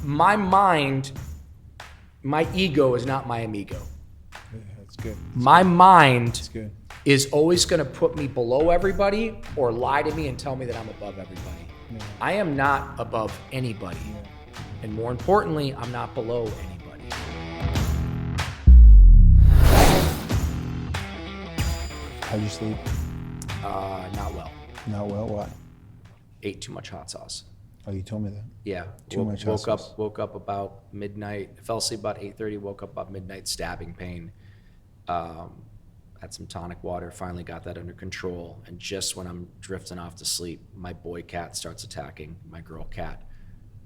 my mind, my ego is not my amigo. Yeah, that's good. My mind That's good. is always going to put me below everybody or lie to me and tell me that I'm above everybody. Yeah. I am not above anybody. Yeah. And more importantly, I'm not below anybody. How'd you sleep? Not well. Not well. Why? Ate too much hot sauce. Oh, you told me that. Yeah. Too much hot sauce. Woke up about midnight. Fell asleep about 8:30. Woke up about midnight, stabbing pain. Had some tonic water. Finally got that under control. And just when I'm drifting off to sleep, my boy cat starts attacking my girl cat,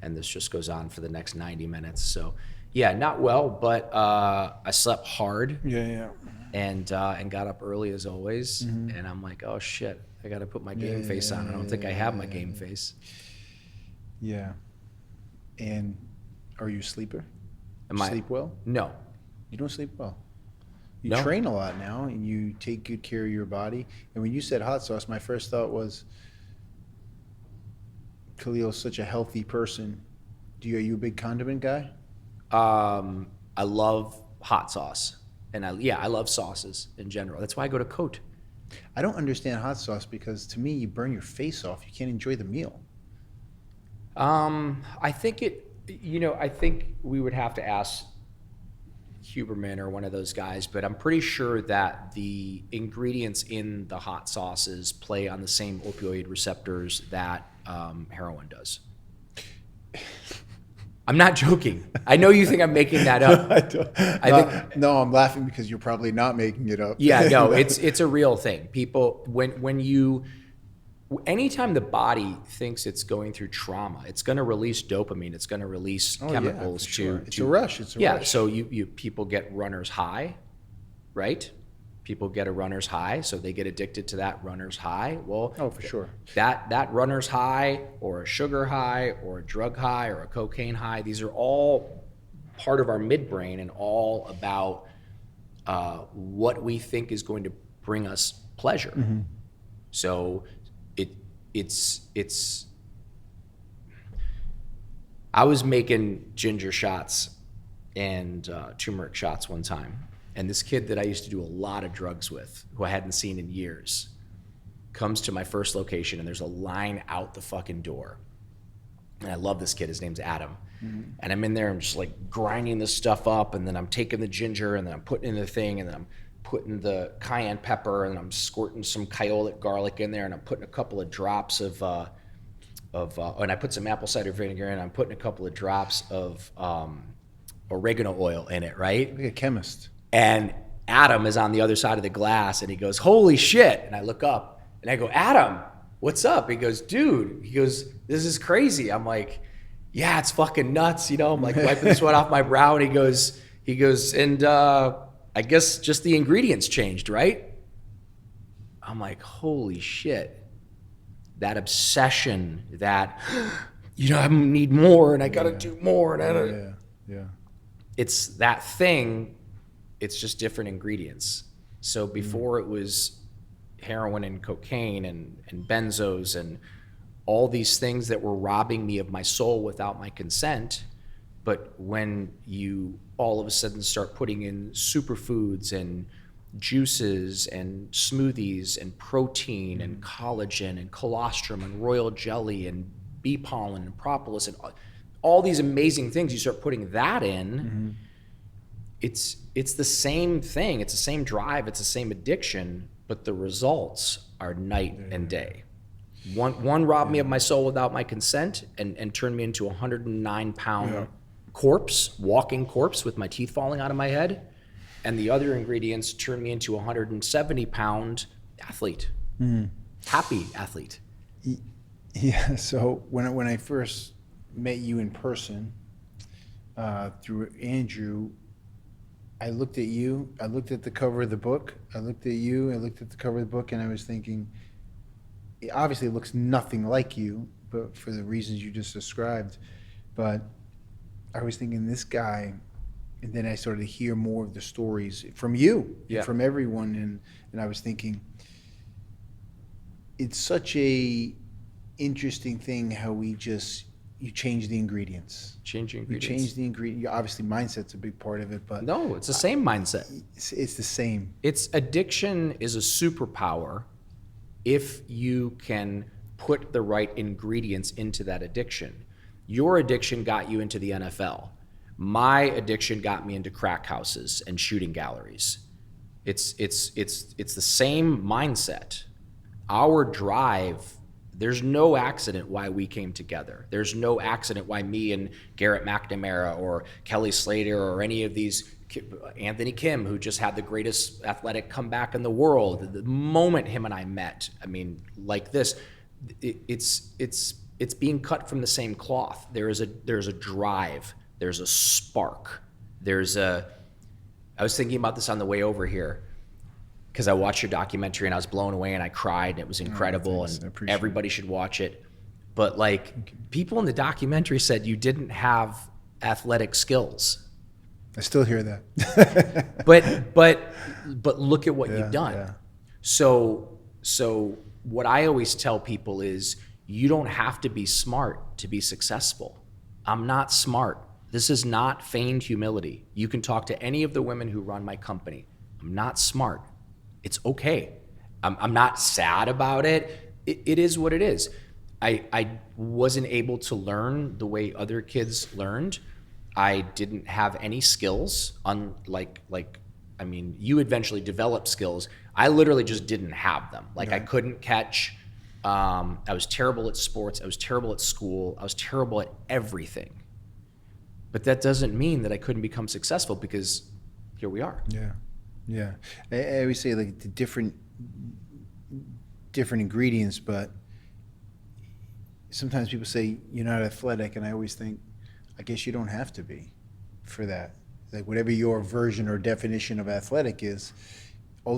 and this just goes on for the next 90 minutes. So, yeah, not well, but I slept hard. Yeah. And got up early as always. Mm-hmm. And I'm like, oh shit, I got to put my game face on. I don't think I have my game face. Yeah. And are you a sleeper? Sleep well? No. You don't sleep well. You No. train a lot now, and you take good care of your body. And when you said hot sauce, my first thought was, Khalil's such a healthy person. Are you a big condiment guy? I love hot sauce. And I love sauces in general. That's why I go to Cote. I don't understand hot sauce because to me, you burn your face off. You can't enjoy the meal. I think I think we would have to ask Huberman or one of those guys, but I'm pretty sure that the ingredients in the hot sauces play on the same opioid receptors that heroin does. I'm not joking. I know you think I'm making that up. No, I'm laughing because you're probably not making it up. Yeah, no, it's a real thing. People, anytime the body thinks it's going through trauma, it's going to release dopamine. It's going to release chemicals for sure. It's a rush. So people get runner's high, right? People get a runner's high, so they get addicted to that runner's high. Well, for sure. That runner's high or a sugar high or a drug high or a cocaine high, these are all part of our midbrain and all about what we think is going to bring us pleasure. Mm-hmm. So it's I was making ginger shots and turmeric shots one time. And this kid that I used to do a lot of drugs with, who I hadn't seen in years, comes to my first location and there's a line out the fucking door. And I love this kid, his name's Adam. Mm-hmm. And I'm in there, I'm just like grinding this stuff up, and then I'm taking the ginger and then I'm putting in the thing, and then I'm putting the cayenne pepper, and I'm squirting some kyolic garlic in there, and I'm putting a couple of drops and I put some apple cider vinegar in, and I'm putting a couple of drops of oregano oil in it, right? Like a chemist. And Adam is on the other side of the glass, and he goes, holy shit. And I look up and I go, Adam, what's up? He goes, dude, this is crazy. I'm like, yeah, it's fucking nuts. I'm like wiping the sweat off my brow. And he goes, and I guess just the ingredients changed, right? I'm like, holy shit. That obsession that, I need more and I got to do more. And Yeah. It's that thing. It's just different ingredients. So before it was heroin and cocaine and benzos and all these things that were robbing me of my soul without my consent. But when you all of a sudden start putting in superfoods and juices and smoothies and protein and collagen and colostrum and royal jelly and bee pollen and propolis and all these amazing things, you start putting that in, it's the same thing. It's the same drive. It's the same addiction, but the results are night and day. One robbed me of my soul without my consent and turned me into a 109-pound walking corpse with my teeth falling out of my head. And the other ingredients turned me into a 170-pound athlete, happy athlete. Yeah, so when I first met you in person through Andrew, I looked at you, I looked at the cover of the book, I looked at you, I looked at the cover of the book, and I was thinking, it obviously looks nothing like you, but for the reasons you just described. But I was thinking, this guy, and then I started to hear more of the stories from you, from everyone, and I was thinking, it's such a interesting thing how we just you change the ingredients. Change your You ingredients. change the ingredient. Obviously, mindset's a big part of it, but No, it's the same mindset. it's the same. It's addiction is a superpower if you can put the right ingredients into that addiction. Your addiction got you into the NFL. My addiction got me into crack houses and shooting galleries. It's the same mindset. Our drive, there's no accident why we came together. There's no accident why me and Garrett McNamara or Kelly Slater or any of these, Anthony Kim, who just had the greatest athletic comeback in the world. The moment him and I met, I mean, like this, it's being cut from the same cloth. There's a drive. There's a spark. I was thinking about this on the way over here because I watched your documentary and I was blown away and I cried and it was incredible and everybody should watch it. But like people in the documentary said you didn't have athletic skills. I still hear that. but look at what you've done. Yeah. So what I always tell people is you don't have to be smart to be successful. I'm not smart. This is not feigned humility. You can talk to any of the women who run my company. I'm not smart. It's okay. I'm not sad about it. It is what it is. I wasn't able to learn the way other kids learned. I didn't have any skills. I mean, you eventually developed skills. I literally just didn't have them. Like I couldn't catch. I was terrible at sports. I was terrible at school. I was terrible at everything. But that doesn't mean that I couldn't become successful because here we are. Yeah. I always say like the different ingredients, but sometimes people say you're not athletic, and I always think, I guess you don't have to be for that. Like whatever your version or definition of athletic is,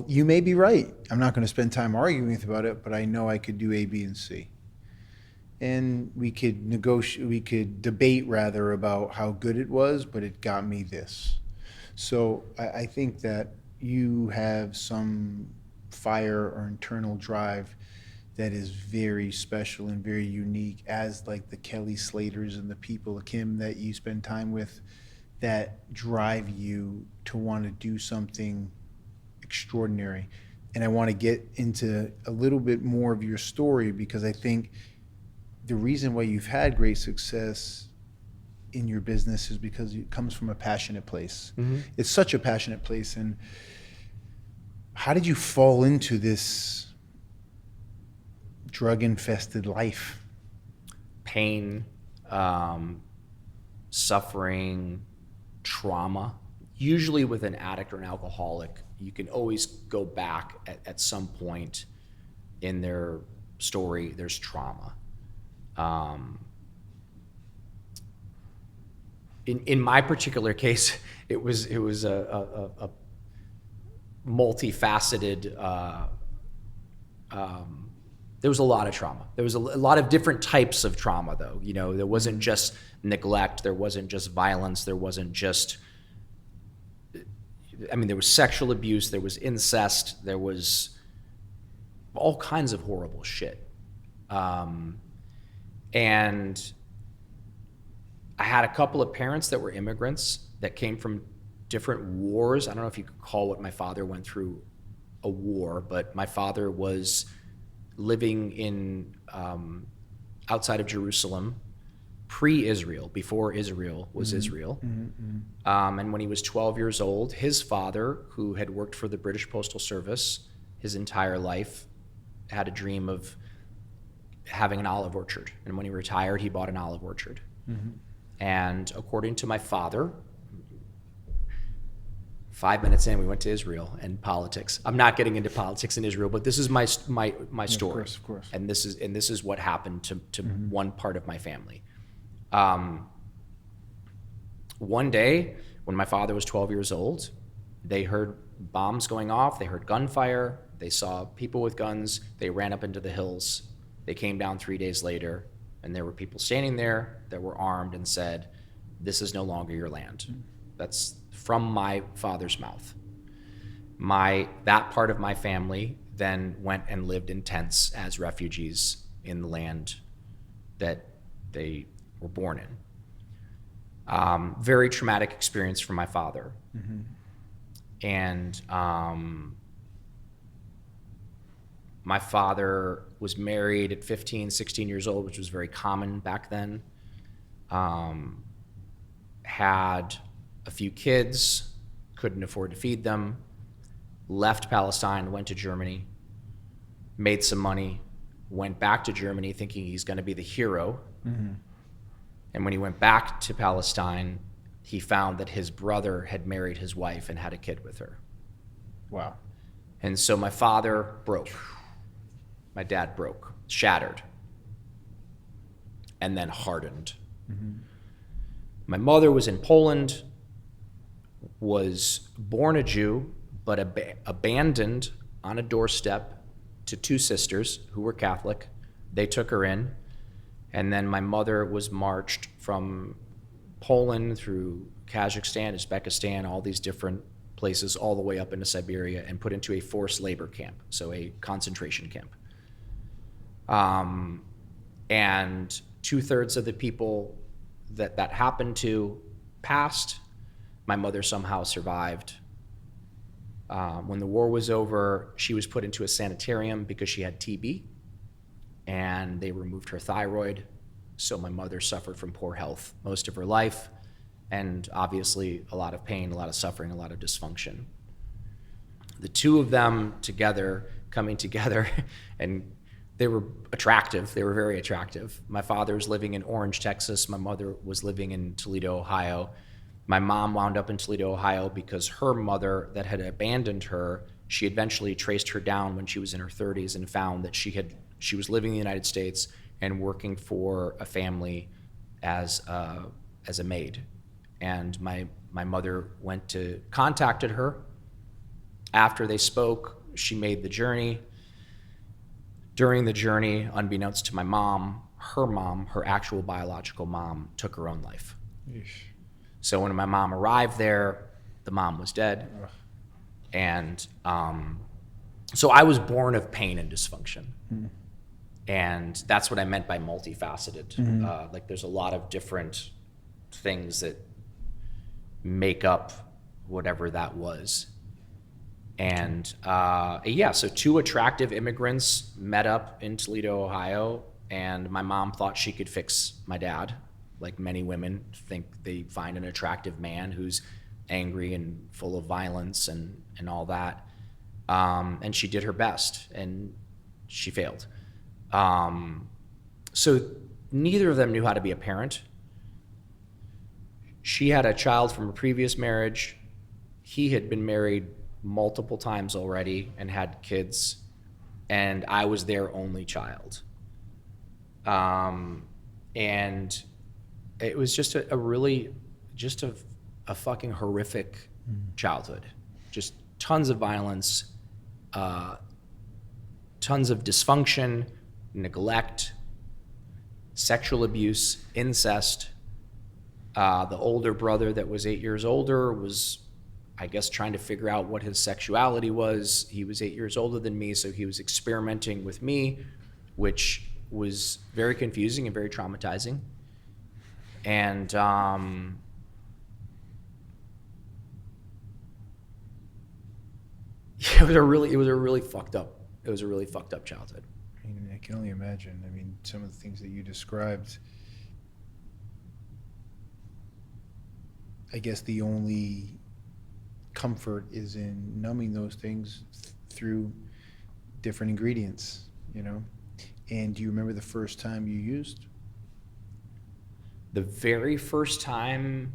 you may be right. I'm not going to spend time arguing about it, but I know I could do A, B, and C. And we could debate rather about how good it was, but it got me this. So I think that you have some fire or internal drive that is very special and very unique, as like the Kelly Slaters and the people, Kim, that you spend time with, that drive you to want to do something extraordinary. And I want to get into a little bit more of your story, because I think the reason why you've had great success in your business is because it comes from a passionate place. Mm-hmm. It's such a passionate place. And how did you fall into this drug-infested life? Pain, suffering, trauma. Usually with an addict or an alcoholic, you can always go back at some point in their story. There's trauma. In my particular case, it was a multifaceted. There was a lot of trauma. There was a lot of different types of trauma, though. You know, there wasn't just neglect. There wasn't just violence. There wasn't just. I mean, there was sexual abuse. There was incest. There was all kinds of horrible shit. And I had a couple of parents that were immigrants that came from different wars. I don't know if you could call what my father went through a war, but my father was living in outside of Jerusalem, pre-Israel, before Israel was Israel. Mm-hmm. And when he was 12 years old, his father, who had worked for the British Postal Service his entire life, had a dream of having an olive orchard. And when he retired, he bought an olive orchard. Mm-hmm. And according to my father, 5 minutes in, we went to Israel and politics. I'm not getting into politics in Israel, but this is my story. Of course. And this is what happened to mm-hmm. one part of my family. One day, when my father was 12 years old, they heard bombs going off. They heard gunfire. They saw people with guns. They ran up into the hills. They came down 3 days later, and there were people standing there that were armed and said, "This is no longer your land." Mm-hmm. That's from my father's mouth. That part of my family then went and lived in tents as refugees in the land that they were born in. Very traumatic experience for my father. Mm-hmm. And my father was married at 15, 16 years old, which was very common back then. Had a few kids, couldn't afford to feed them, left Palestine, went to Germany, made some money, went back to Germany thinking he's going to be the hero. Mm-hmm. And when he went back to Palestine, he found that his brother had married his wife and had a kid with her. Wow. And so my father broke. My dad broke, shattered, and then hardened. Mm-hmm. My mother was in Poland, was born a Jew, but abandoned on a doorstep to two sisters who were Catholic. They took her in. And then my mother was marched from Poland through Kazakhstan, Uzbekistan, all these different places, all the way up into Siberia, and put into a forced labor camp, so a concentration camp. And 2/3 of the people that happened to passed. My mother somehow survived. When the war was over, she was put into a sanitarium because she had TB, and they removed her thyroid. So my mother suffered from poor health most of her life, and obviously a lot of pain, a lot of suffering, a lot of dysfunction. The two of them together, coming together, and they were attractive. They were very attractive. My father was living in Orange, Texas. My mother was living in Toledo, Ohio. My mom wound up in Toledo, Ohio because her mother that had abandoned her, she eventually traced her down when she was in her 30s and found that she was living in the United States and working for a family as a maid. And my mother contacted her. After they spoke, she made the journey. During the journey, unbeknownst to my mom, her actual biological mom, took her own life. Yeesh. So when my mom arrived there, the mom was dead. Ugh. And so I was born of pain and dysfunction. Mm. And that's what I meant by multifaceted. Mm-hmm. Like there's a lot of different things that make up whatever that was. And so two attractive immigrants met up in Toledo, Ohio, and my mom thought she could fix my dad. Like many women think they find an attractive man who's angry and full of violence and all that. And she did her best, and she failed. So neither of them knew how to be a parent. She had a child from a previous marriage. He had been married multiple times already and had kids, and I was their only child. And it was just a fucking horrific childhood. Just tons of violence, tons of dysfunction, neglect, sexual abuse, incest. The older brother that was 8 years older was, I guess, trying to figure out what his sexuality was. He was 8 years older than me, so he was experimenting with me, which was very confusing and very traumatizing. And it was a really fucked up childhood. I mean, I can only imagine. I mean, some of the things that you described, I guess the only comfort is in numbing those things through different ingredients, you know? And do you remember the first time you used? The very first time,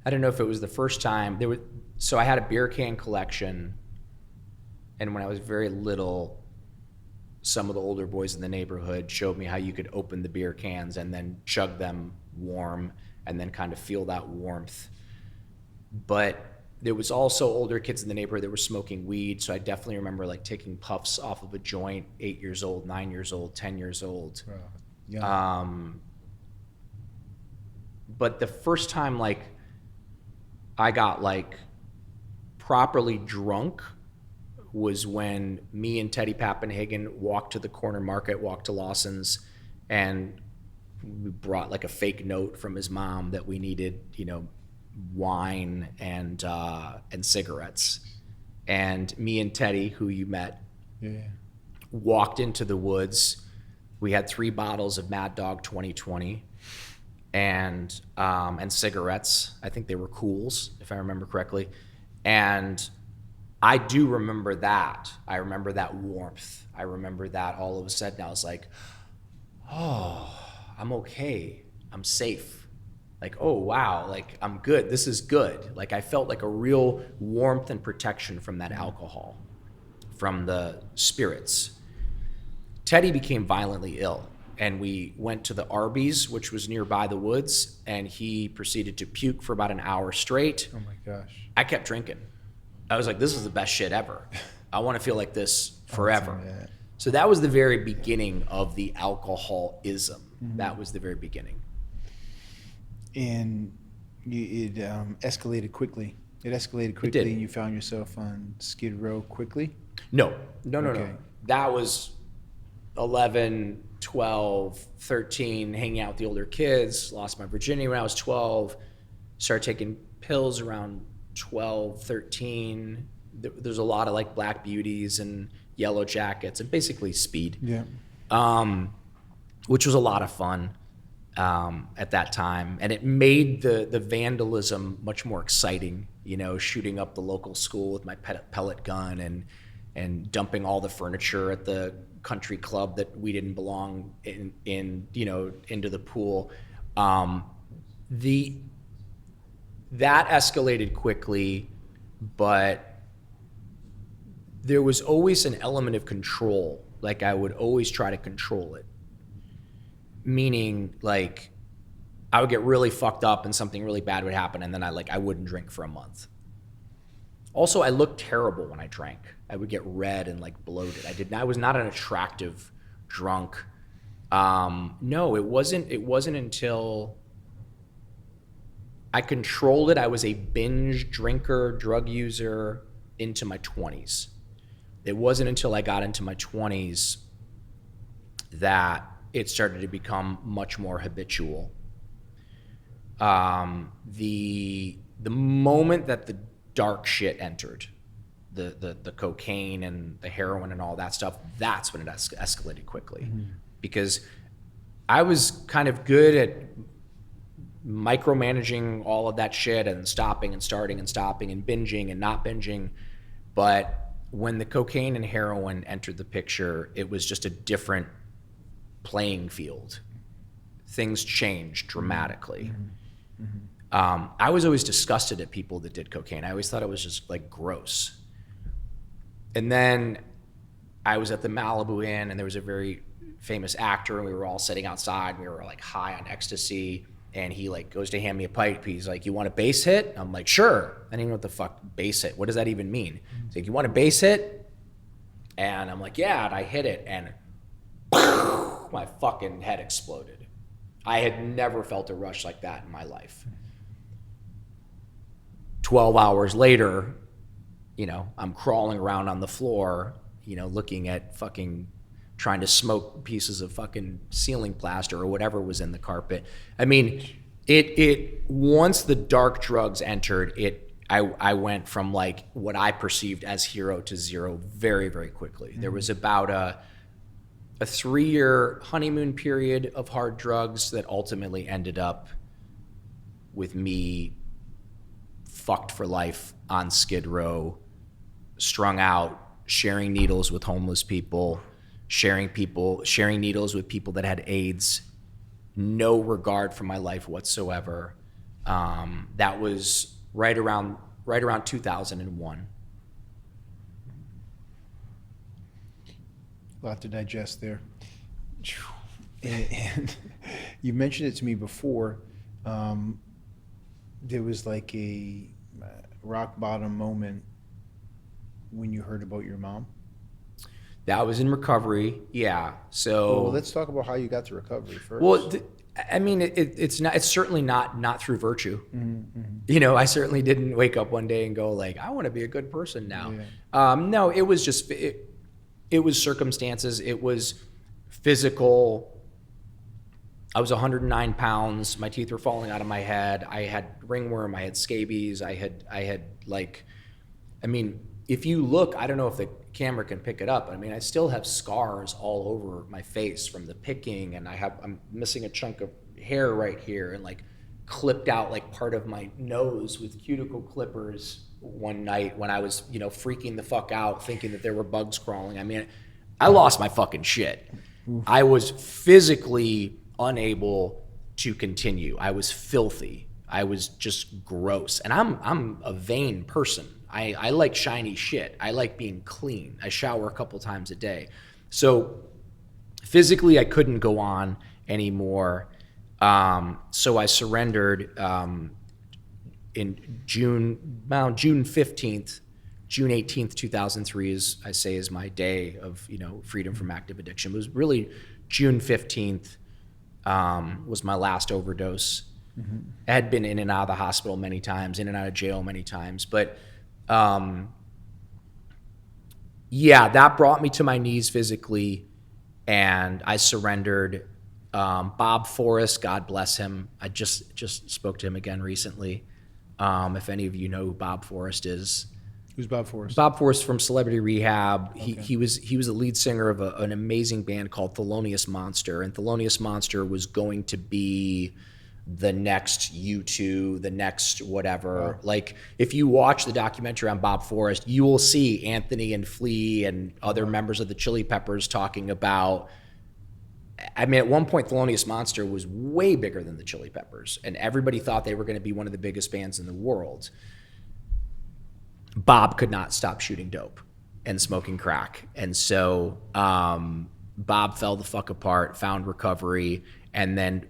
I don't know if it was the first time. So I had a beer can collection, and when I was very little, some of the older boys in the neighborhood showed me how you could open the beer cans and then chug them warm and then kind of feel that warmth. But there was also older kids in the neighborhood that were smoking weed, so I definitely remember like taking puffs off of a joint, 8 years old, 9 years old, 10 years old. Yeah. But the first time like I got like properly drunk was when me and Teddy Pappenhagen walked to the corner market, walked to Lawson's, and we brought like a fake note from his mom that we needed, wine and cigarettes. And me and Teddy, who you met, walked into the woods. We had 3 bottles of Mad Dog 2020 and cigarettes. I think they were Cools, if I remember correctly. And I do remember that. I remember that warmth. I remember that all of a sudden I was like, oh, I'm okay. I'm safe. Like, oh, wow. Like, I'm good. This is good. Like, I felt like a real warmth and protection from that alcohol, from the spirits. Teddy became violently ill, and we went to the Arby's, which was nearby the woods, and he proceeded to puke for about an hour straight. Oh my gosh. I kept drinking. I was like, this is the best shit ever. I want to feel like this forever. Yeah. So that was the very beginning of the alcoholism. That was the very beginning. And it escalated quickly. It escalated quickly, and you found yourself on Skid Row quickly? No. Okay. That was 11, 12, 13, hanging out with the older kids. Lost my virginity when I was 12. Started taking pills around 12, 13. There's a lot of like black beauties and yellow jackets and basically speed. Yeah. Which was a lot of fun at that time. And it made the vandalism much more exciting, shooting up the local school with my pellet gun and dumping all the furniture at the country club that we didn't belong in into the pool. That escalated quickly, but there was always an element of control. Like, I would always try to control it. Meaning, like, I would get really fucked up and something really bad would happen, and then I wouldn't drink for a month. Also, I looked terrible when I drank. I would get red and like bloated. I was not an attractive drunk. No, it wasn't until I controlled it. I was a binge drinker, drug user into my 20s. It wasn't until I got into my 20s that it started to become much more habitual. The moment that the dark shit entered, the cocaine and the heroin and all that stuff, that's when it escalated quickly. Because I was kind of good at micromanaging all of that shit and stopping and starting and stopping and binging and not binging. But when the cocaine and heroin entered the picture, it was just a different playing field. Things changed dramatically. I was always disgusted at people that did cocaine. I always thought it was just like gross. And then I was at the Malibu Inn, and there was a very famous actor, and we were all sitting outside, and we were like high on ecstasy, and he like goes to hand me a pipe. He's like, you want a base hit? I'm like, sure. I didn't know what the fuck base hit. What does that even mean? He's like, you want a base hit? And I'm like, yeah, and I hit it, and my fucking head exploded. I had never felt a rush like that in my life. 12 hours later, I'm crawling around on the floor, looking at fucking trying to smoke pieces of fucking ceiling plaster or whatever was in the carpet. I mean, it once the dark drugs entered, I went from like what I perceived as hero to zero very, very quickly. There was about a 3-year honeymoon period of hard drugs that ultimately ended up with me fucked for life on Skid Row, strung out, sharing needles with homeless people, sharing needles with people that had AIDS, no regard for my life whatsoever. That was right around 2001. A lot to digest there. And you mentioned it to me before. There was like a rock bottom moment when you heard about your mom. That was in recovery, yeah. So well, let's talk about how you got to recovery first. Well, I mean, it's not. It's certainly not through virtue. Mm-hmm. You know, I certainly didn't wake up one day and go like, I want to be a good person now. No, it was just it was circumstances. It was physical. I was 109 pounds. My teeth were falling out of my head. I had ringworm. I had scabies. I had like, I mean, if you look, I don't know if the camera can pick it up. I mean, I still have scars all over my face from the picking, and I'm missing a chunk of hair right here, and like clipped out like part of my nose with cuticle clippers one night when I was, you know, freaking the fuck out thinking that there were bugs crawling. I mean, I lost my fucking shit. Oof. I was physically unable to continue. I was filthy. I was just gross. And I'm a vain person. I like shiny shit. I like being clean. I shower a couple times a day. So physically I couldn't go on anymore. So I surrendered in June 15th. June 18th, 2003 is my day of, you know, freedom from active addiction. It was really June 15th was my last overdose. Mm-hmm. I had been in and out of the hospital many times, in and out of jail many times, but yeah, that brought me to my knees physically, and I surrendered. Bob Forrest, God bless him. I just spoke to him again recently. If any of you know who Bob Forrest is. Who's Bob Forrest? Bob Forrest from Celebrity Rehab. Okay. He was the lead singer of an amazing band called Thelonious Monster, and Thelonious Monster was going to be the next U2, the next whatever. Wow. Like, if you watch the documentary on Bob Forrest, you will see Anthony and Flea and other members of the Chili Peppers talking about, I mean, at one point, Thelonious Monster was way bigger than the Chili Peppers, and everybody thought they were going to be one of the biggest bands in the world. Bob could not stop shooting dope and smoking crack. And so Bob fell the fuck apart, found recovery, and then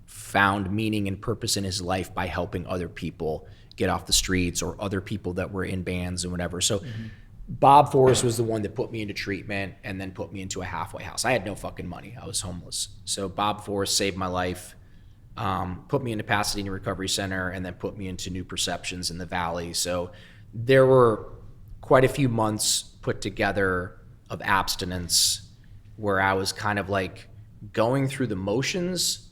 found meaning and purpose in his life by helping other people get off the streets or other people that were in bands and whatever. So Bob Forrest was the one that put me into treatment and then put me into a halfway house. I had no fucking money. I was homeless. So Bob Forrest saved my life, put me into Pasadena Recovery Center, and then put me into New Perceptions in the Valley. So there were quite a few months put together of abstinence where I was kind of like going through the motions.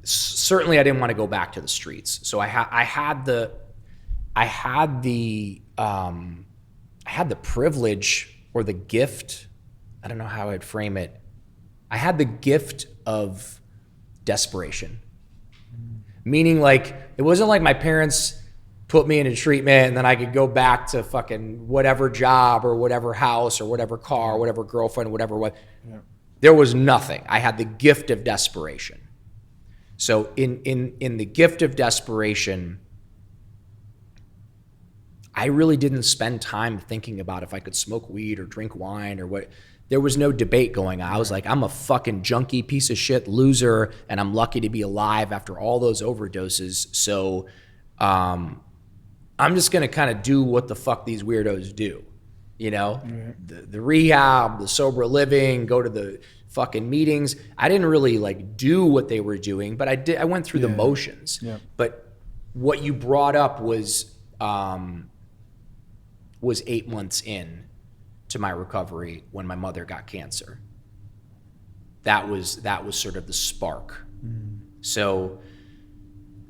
Certainly I didn't want to go back to the streets. So I had the privilege or the gift, I don't know how I'd frame it. I had the gift of desperation. Meaning, like, it wasn't like my parents put me into treatment and then I could go back to fucking whatever job or whatever house or whatever car, or whatever girlfriend, whatever what. Yeah. There was nothing. I had the gift of desperation. So in the gift of desperation, I really didn't spend time thinking about if I could smoke weed or drink wine or what. There was no debate going on. I was like, I'm a fucking junkie piece of shit loser, and I'm lucky to be alive after all those overdoses. So I'm just going to kind of do what the fuck these weirdos do. You know, the rehab, the sober living, go to the fucking meetings. I didn't really like do what they were doing, but I went through the motions. Yeah. But what you brought up was 8 months in to my recovery when my mother got cancer. That was sort of the spark. So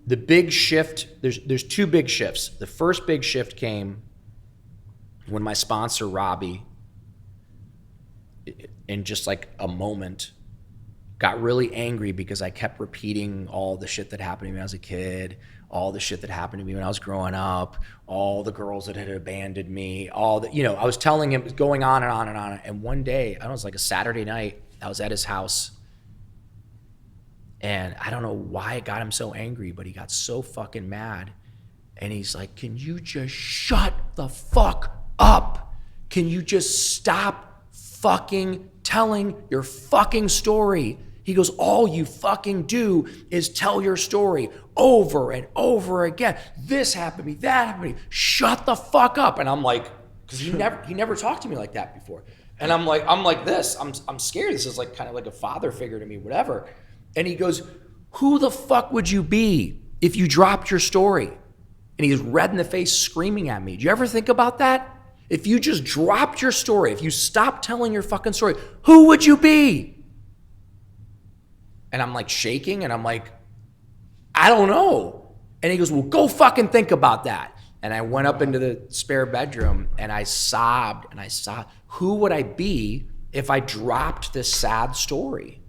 the big shift, there's two big shifts. The first big shift came when my sponsor, Robbie, in just like a moment, got really angry because I kept repeating all the shit that happened to me when I was a kid, all the shit that happened to me when I was growing up, all the girls that had abandoned me, all the, you know, I was telling him, going on and on and on. And one day, I don't know, it was like a Saturday night, I was at his house, and I don't know why it got him so angry, but he got so fucking mad. And he's like, can you just shut the fuck up? Can you just stop fucking telling your fucking story? He goes, all you fucking do is tell your story over and over again. This happened to me, that happened to me. Shut the fuck up. And I'm like, because he never talked to me like that before. And I'm like this. I'm scared. This is like kind of like a father figure to me, whatever. And he goes, who the fuck would you be if you dropped your story? And he's red in the face screaming at me. Do you ever think about that? If you just dropped your story, if you stopped telling your fucking story, who would you be? And I'm like shaking and I'm like, I don't know. And he goes, well, go fucking think about that. And I went up into the spare bedroom and I sobbed and I sobbed. Who would I be if I dropped this sad story?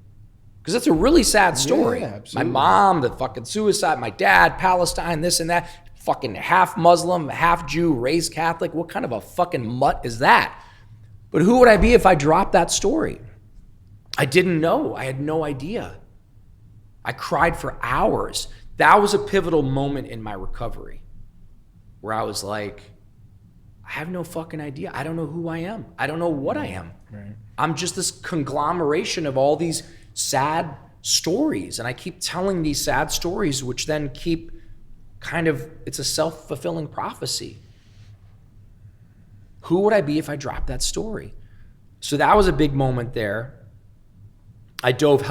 Because it's a really sad story. Yeah, absolutely. My mom, the fucking suicide, my dad, Palestine, this and that. Fucking half Muslim, half Jew, raised Catholic. What kind of a fucking mutt is that? But who would I be if I dropped that story? I didn't know. I had no idea. I cried for hours. That was a pivotal moment in my recovery where I was like, I have no fucking idea. I don't know who I am. I don't know what I am. Right. I'm just this conglomeration of all these sad stories. And I keep telling these sad stories, which then keep kind of, it's a self-fulfilling prophecy. Who would I be if I dropped that story? So that was a big moment there. I dove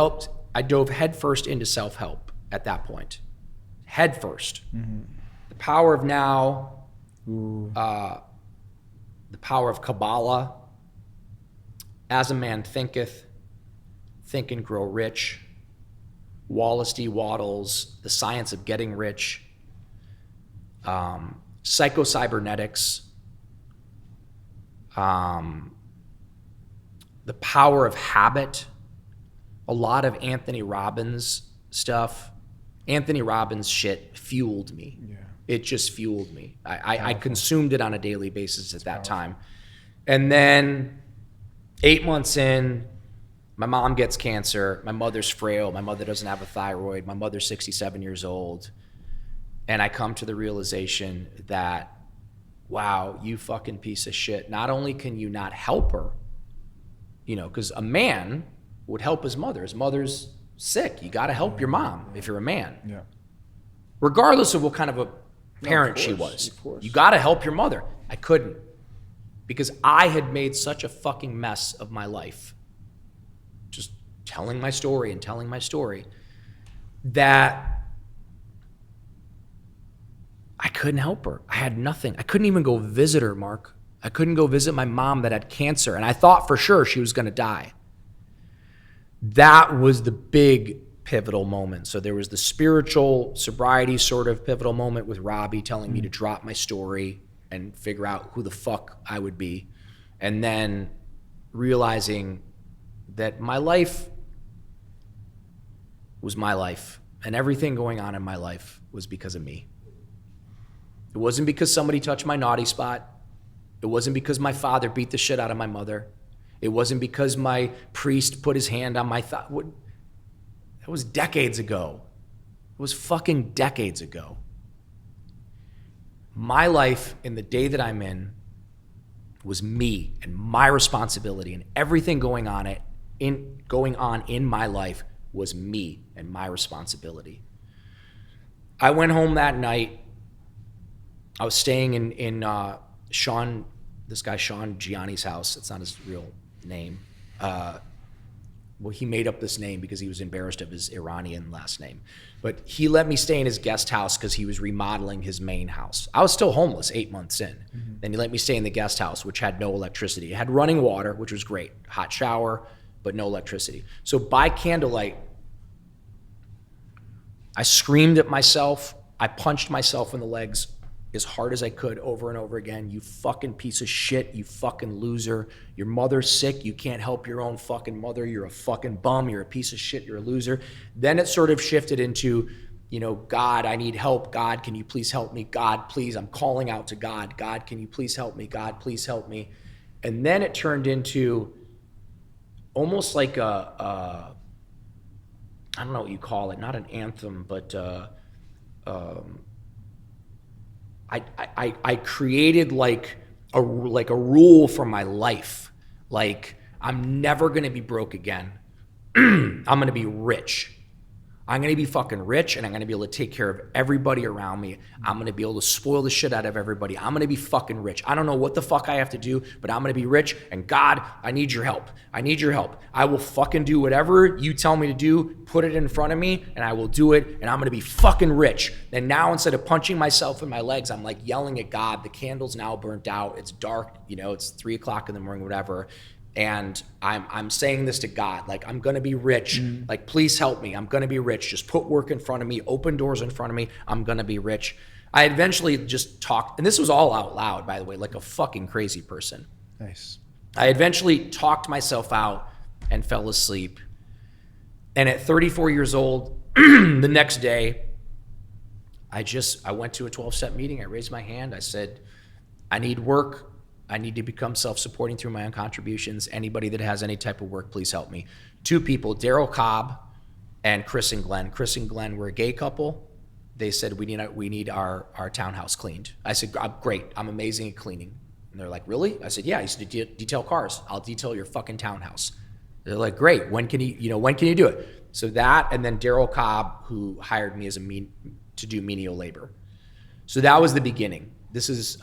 headfirst into self-help at that point. Headfirst. Mm-hmm. The power of now, the power of Kabbalah, as a man thinketh, think and grow rich, Wallace D. Wattles, the science of getting rich, psychocybernetics, the power of habit, a lot of Anthony Robbins stuff. Anthony Robbins shit fueled me. Yeah. It just fueled me. I consumed it on a daily basis at that time. And then 8 months in, my mom gets cancer. My mother's frail. My mother doesn't have a thyroid. My mother's 67 years old. And I come to the realization that, wow, you fucking piece of shit. Not only can you not help her, you know, because a man would help his mother. His mother's sick. You got to help your mom if you're a man. Yeah. Regardless of what kind of a parent she was. You got to help your mother. I couldn't. Because I had made such a fucking mess of my life. Just telling my story and telling my story. That I couldn't help her. I had nothing. I couldn't even go visit her, Mark. I couldn't go visit my mom that had cancer. And I thought for sure she was going to die. That was the big pivotal moment. So there was the spiritual sobriety sort of pivotal moment with Robbie telling me to drop my story and figure out who the fuck I would be. And then realizing that my life was my life. And everything going on in my life was because of me. It wasn't because somebody touched my naughty spot. It wasn't because my father beat the shit out of my mother. It wasn't because my priest put his hand on my thigh. That was decades ago. It was fucking decades ago. My life in the day that I'm in was me and my responsibility, and everything going on in my life was me and my responsibility. I went home that night. I was staying in Sean Gianni's house. It's not his real name. Well, he made up this name because he was embarrassed of his Iranian last name. But he let me stay in his guest house because he was remodeling his main house. I was still homeless 8 months in. Mm-hmm. Then he let me stay in the guest house, which had no electricity. It had running water, which was great. Hot shower, but no electricity. So by candlelight, I screamed at myself. I punched myself in the legs as hard as I could over and over again. You fucking piece of shit, you fucking loser. Your mother's sick, you can't help your own fucking mother. You're a fucking bum, you're a piece of shit, you're a loser. Then it sort of shifted into, you know, God, I need help. God, can you please help me? God, please, I'm calling out to God. God, can you please help me? God, please help me. And then it turned into almost like I don't know what you call it, not an anthem, but I created like a rule for my life. Like, I'm never going to be broke again. I'm going to be rich. I'm going to be fucking rich, and I'm going to be able to take care of everybody around me. I'm going to be able to spoil the shit out of everybody. I'm going to be fucking rich. I don't know what the fuck I have to do, but I'm going to be rich. And God, I need your help. I need your help. I will fucking do whatever you tell me to do. Put it in front of me, and I will do it. And I'm going to be fucking rich. And now instead of punching myself in my legs, I'm like yelling at God. The candle's now burnt out. It's dark. You know, it's 3 o'clock in the morning, whatever. And I'm saying this to God, like, I'm going to be rich. Like, please help me. I'm going to be rich. Just put work in front of me, open doors in front of me. I'm going to be rich. I eventually just talked, and this was all out loud, by the way, like a fucking crazy person. Nice. I eventually talked myself out and fell asleep. And at 34 years old, the next day, I went to a 12-step meeting. I raised my hand. I said, I need work. I need to become self-supporting through my own contributions. Anybody that has any type of work, please help me. 2 people, Daryl Cobb and Chris and Glenn. Chris and Glenn were a gay couple. They said, we need our townhouse cleaned. I said, great, I'm amazing at cleaning. And they're like, really? I said, yeah, I used to detail cars. I'll detail your fucking townhouse. They're like, great, when can you do it? So that, and then Daryl Cobb, who hired me to do menial labor. So that was the beginning. This is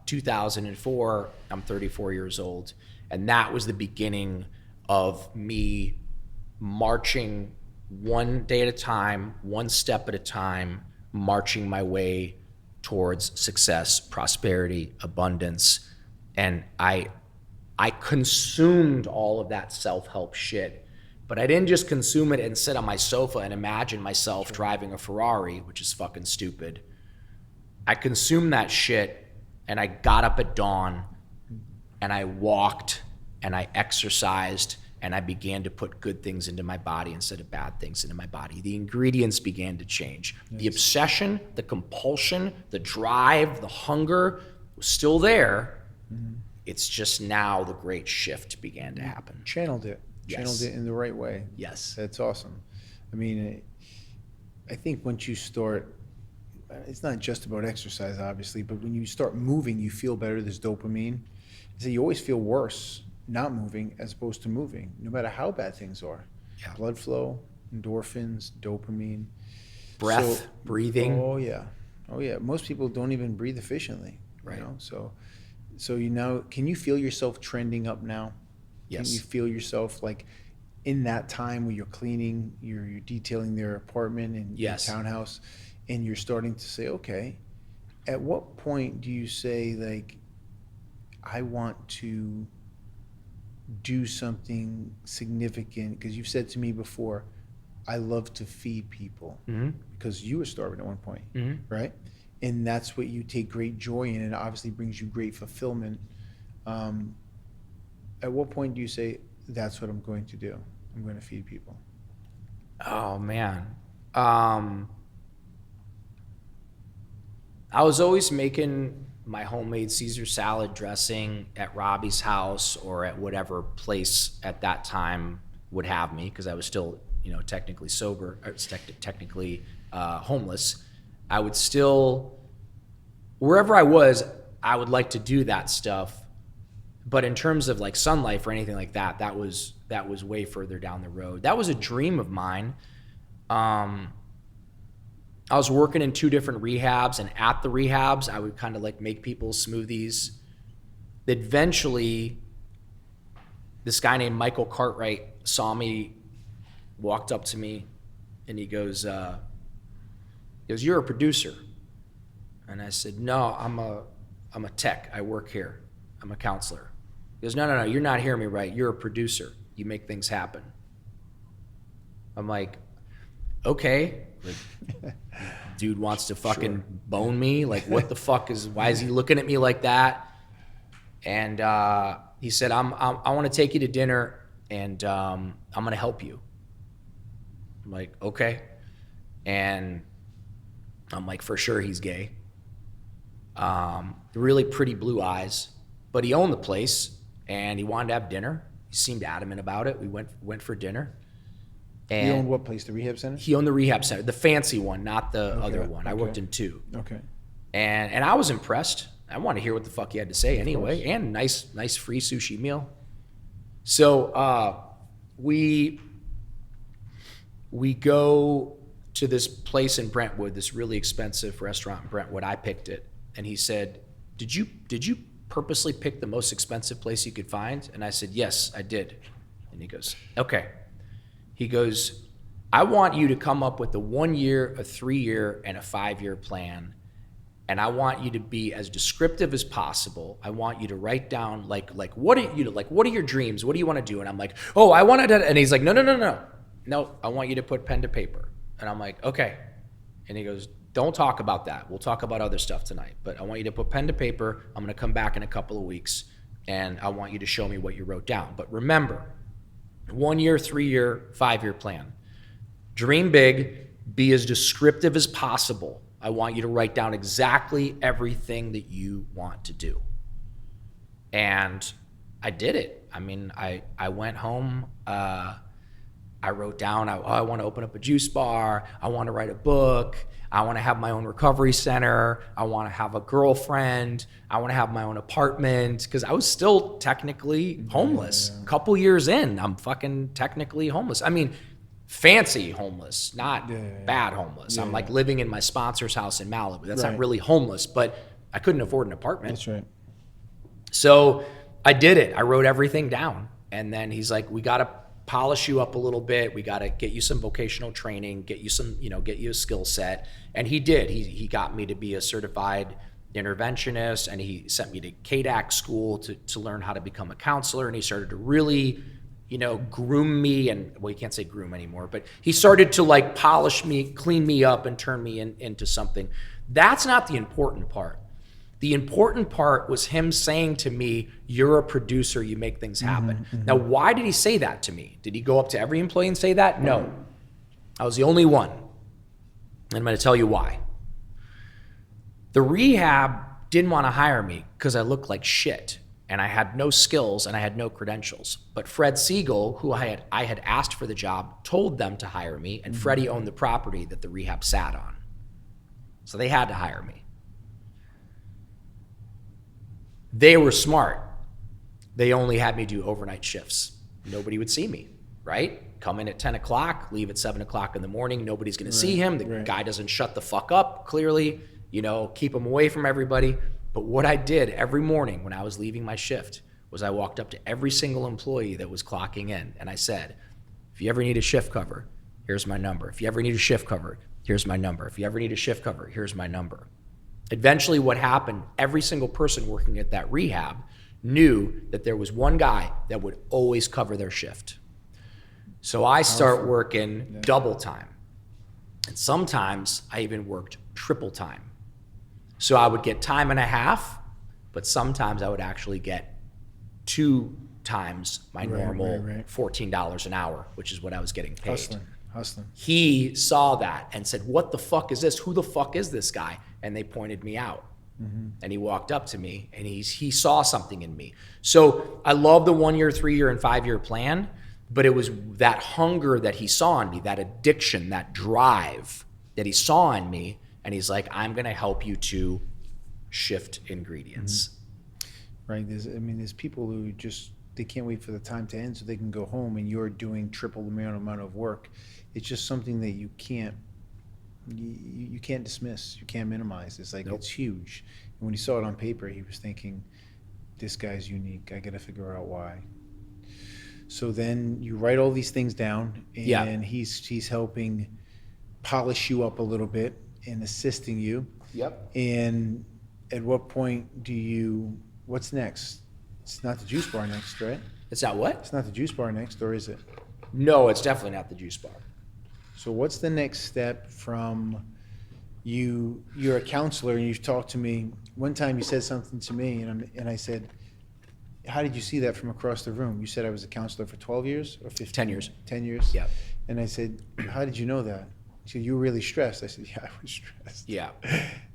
2004, I'm 34 years old, and that was the beginning of me marching one day at a time, one step at a time, marching my way towards success, prosperity, abundance. And I consumed all of that self-help shit, but I didn't just consume it and sit on my sofa and imagine myself driving a Ferrari, which is fucking stupid. I consumed that shit, and I got up at dawn, and I walked, and I exercised, and I began to put good things into my body instead of bad things into my body. The ingredients began to change. Nice. The obsession, the compulsion, the drive, the hunger was still there. Mm-hmm. It's just now the great shift began to happen. Channeled it. Yes. Channeled it in the right way. Yes. That's awesome. I mean, I think once you start, it's not just about exercise, obviously, but when you start moving, you feel better. There's dopamine. So you always feel worse not moving as opposed to moving, no matter how bad things are. Yeah. Blood flow, endorphins, dopamine. Breath, breathing. Oh, yeah. Oh, yeah. Most people don't even breathe efficiently. Right. You know? So you know, can you feel yourself trending up now? Yes. Can you feel yourself like in that time where you're cleaning, you're detailing their apartment and yes. your townhouse, and you're starting to say, okay, at what point do you say, like, I want to do something significant? Because you've said to me before, I love to feed people, mm-hmm. because you were starving at one point, mm-hmm. right? And that's what you take great joy in, and it obviously brings you great fulfillment. At what point do you say, that's what I'm going to do? I'm going to feed people. Oh, man. I was always making my homemade Caesar salad dressing at Robbie's house or at whatever place at that time would have me, because I was still, technically sober, or technically homeless. I would still, wherever I was, I would like to do that stuff. But in terms of like SunLife or anything like that, that was way further down the road. That was a dream of mine. I was working in 2 different rehabs, and at the rehabs, I would kind of like make people smoothies. Eventually, this guy named Michael Cartwright saw me, walked up to me, and he goes, "You're a producer." And I said, "No, I'm a tech. I work here. I'm a counselor." He goes, No, you're not hearing me right. You're a producer. You make things happen." I'm like, okay. Like, dude wants to fucking bone me. Like, what the fuck why is he looking at me like that? And he said, I want to take you to dinner, and I'm going to help you. I'm like, okay. And I'm like, for sure he's gay. Really pretty blue eyes, but he owned the place and he wanted to have dinner. He seemed adamant about it. We went for dinner. And he owned what place? The rehab center? He owned the rehab center, the fancy one, not the other one. Okay. I worked in 2. Okay. And I was impressed. I wanted to hear what the fuck he had to say anyway, and nice free sushi meal. So we we go to this place in Brentwood, this really expensive restaurant in Brentwood. I picked it. And he said, did you purposely pick the most expensive place you could find? And I said, yes, I did. And he goes, okay. He goes, I want you to come up with a 1 year, a 3 year, and a 5 year plan. And I want you to be as descriptive as possible. I want you to write down what are your dreams? What do you want to do? And I'm like, oh, I want to. And he's like, no, I want you to put pen to paper. And I'm like, okay. And he goes, don't talk about that. We'll talk about other stuff tonight. But I want you to put pen to paper. I'm going to come back in a couple of weeks, and I want you to show me what you wrote down. But remember, 1 year, 3 year, 5 year plan. Dream big. Be as descriptive as possible. I want you to write down exactly everything that you want to do. And I did it. I mean, I went home. I wrote down, I want to open up a juice bar. I want to write a book. I want to have my own recovery center. I want to have a girlfriend. I want to have my own apartment, because I was still technically homeless. A couple years in, I'm fucking technically homeless. I mean, fancy homeless, not bad homeless. I'm like living in my sponsor's house in Malibu. That's not really homeless, but I couldn't afford an apartment. That's right. So I did it. I wrote everything down. And then he's like, we got to polish you up a little bit. We got to get you some vocational training, get you a skill set. And he did. He got me to be a certified interventionist, and he sent me to KDAC school to learn how to become a counselor. And he started to really, groom me, and well, you can't say groom anymore, but he started to like polish me, clean me up, and turn me into something. That's not the important part. The important part was him saying to me, you're a producer, you make things happen. Now, why did he say that to me? Did he go up to every employee and say that? No. I was the only one. And I'm going to tell you why. The rehab didn't want to hire me because I looked like shit, and I had no skills and I had no credentials. But Fred Siegel, who I had asked for the job, told them to hire me, and Freddie owned the property that the rehab sat on. So they had to hire me. They were smart. They only had me do overnight shifts. Nobody would see me, right? Come in at 10 o'clock, leave at 7 o'clock in the morning. Nobody's going to see him. The guy doesn't shut the fuck up, clearly. Keep him away from everybody. But what I did every morning when I was leaving my shift was I walked up to every single employee that was clocking in, and I said, if you ever need a shift cover, here's my number. If you ever need a shift cover, here's my number. If you ever need a shift cover, here's my number. Eventually what happened, every single person working at that rehab knew that there was one guy that would always cover their shift. So I start working double time. And sometimes I even worked triple time. So I would get time and a half, but sometimes I would actually get 2 times my normal $14 an hour, which is what I was getting paid. Hustling. He saw that and said, what the fuck is this? Who the fuck is this guy? And they pointed me out. And he walked up to me, and he saw something in me. So I love the 1 year, 3 year, and 5 year plan, but it was that hunger that he saw in me, that addiction, that drive that he saw in me. And he's like, I'm going to help you to shift ingredients. Right. There's people who they can't wait for the time to end so they can go home, and you're doing triple the amount of work. It's just something that you can't dismiss. You can't minimize. It's like, It's huge. And when he saw it on paper, he was thinking, this guy's unique. I got to figure out why. So then you write all these things down, and he's helping polish you up a little bit and assisting you. Yep. And at what point what's next? It's not the juice bar next, right? It's not what? It's not the juice bar next, or is it? No, it's definitely not the juice bar. So what's the next step from you? You're a counselor, and you've talked to me. One time you said something to me, and I said, how did you see that from across the room? You said I was a counselor for 12 years or 15? 10 years. 10 years? Yeah. And I said, how did you know that? She said, you were really stressed. I said, yeah, I was stressed. Yeah.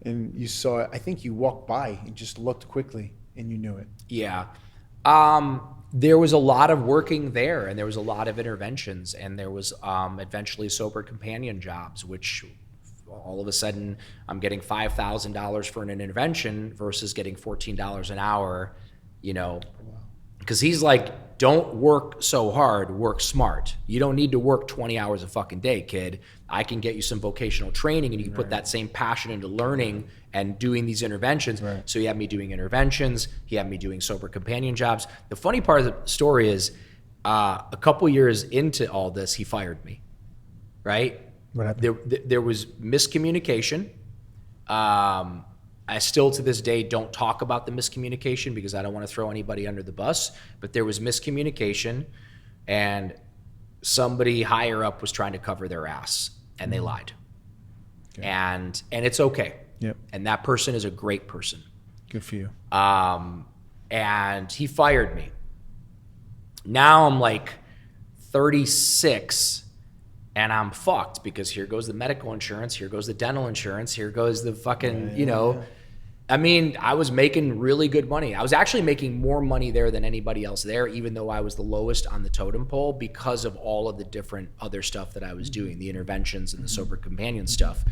And you saw it. I think you walked by and just looked quickly, and you knew it. Yeah. There was a lot of working there, and there was a lot of interventions, and there was eventually sober companion jobs, which all of a sudden I'm getting $5,000 for an intervention versus getting $14 an hour, because he's like, don't work so hard, work smart. You don't need to work 20 hours a fucking day, kid. I can get you some vocational training, and you can put that same passion into learning and doing these interventions. Right. So he had me doing interventions. He had me doing sober companion jobs. The funny part of the story is a couple years into all this, he fired me, right? What happened? There was miscommunication. I still to this day don't talk about the miscommunication because I don't want to throw anybody under the bus, but there was miscommunication, and somebody higher up was trying to cover their ass, and they lied. Okay. And it's okay. Yep. And that person is a great person. Good for you. And he fired me. Now I'm like 36 and I'm fucked because here goes the medical insurance, here goes the dental insurance, here goes the fucking, I mean, I was making really good money. I was actually making more money there than anybody else there, even though I was the lowest on the totem pole because of all of the different other stuff that I was doing, the interventions and the sober companion stuff.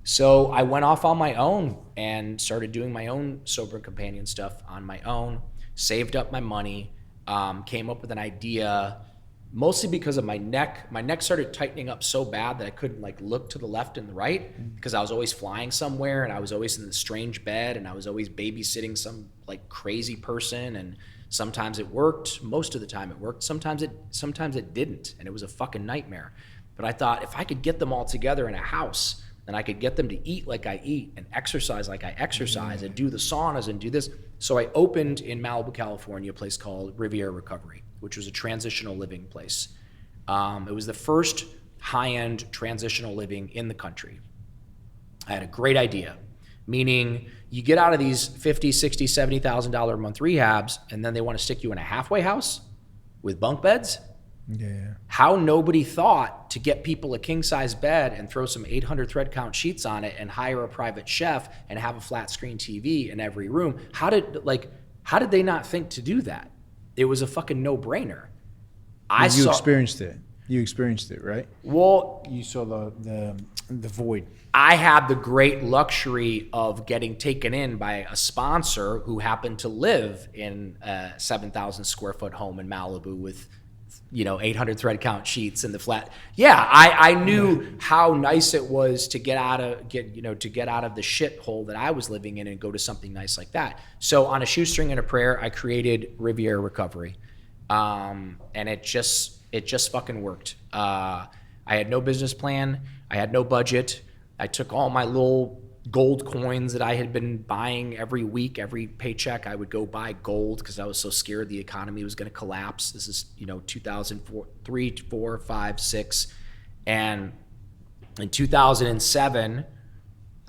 So I went off on my own and started doing my own sober companion stuff on my own, saved up my money, came up with an idea, mostly because of my neck. My neck started tightening up so bad that I couldn't like look to the left and the right because I was always flying somewhere and I was always in this strange bed and I was always babysitting some like crazy person, and sometimes it worked. Most of the time it worked. Sometimes it didn't, and it was a fucking nightmare. But I thought if I could get them all together in a house, then I could get them to eat like I eat and exercise like I exercise and do the saunas and do this. So I opened in Malibu, California, a place called Riviera Recovery, which was a transitional living place. It was the first high-end transitional living in the country. I had a great idea, meaning you get out of these $50,000, $60,000, $70,000 a month rehabs, and then they want to stick you in a halfway house with bunk beds. Yeah. How nobody thought to get people a king-size bed and throw some 800 thread count sheets on it and hire a private chef and have a flat screen TV in every room. How did they not think to do that? It was a fucking no-brainer. You experienced it. You experienced it, right? Well, You saw the void. I had the great luxury of getting taken in by a sponsor who happened to live in a 7,000 square foot home in Malibu with 800 thread count sheets in the flat. Yeah, I knew how nice it was to get out of the shithole that I was living in and go to something nice like that. So on a shoestring and a prayer, I created Riviera Recovery, and it just fucking worked. I had no business plan. I had no budget. I took all my little gold coins that I had been buying every week, every paycheck. I would go buy gold because I was so scared the economy was going to collapse. This is 2004, 3, 4, 5, 6, and in 2007,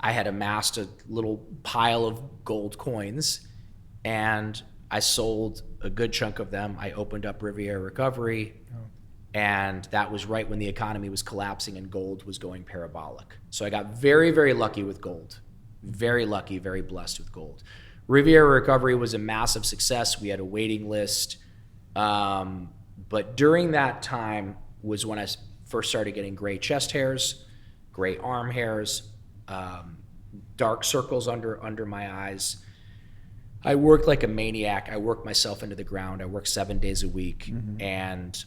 I had amassed a little pile of gold coins, and I sold a good chunk of them. I opened up Riviera Recovery. And that was right when the economy was collapsing and gold was going parabolic. So I got very, very lucky with gold. Very lucky, very blessed with gold. Riviera Recovery was a massive success. We had a waiting list. But during that time was when I first started getting gray chest hairs, gray arm hairs, dark circles under my eyes. I worked like a maniac. I worked myself into the ground. I worked 7 days a week. Mm-hmm. And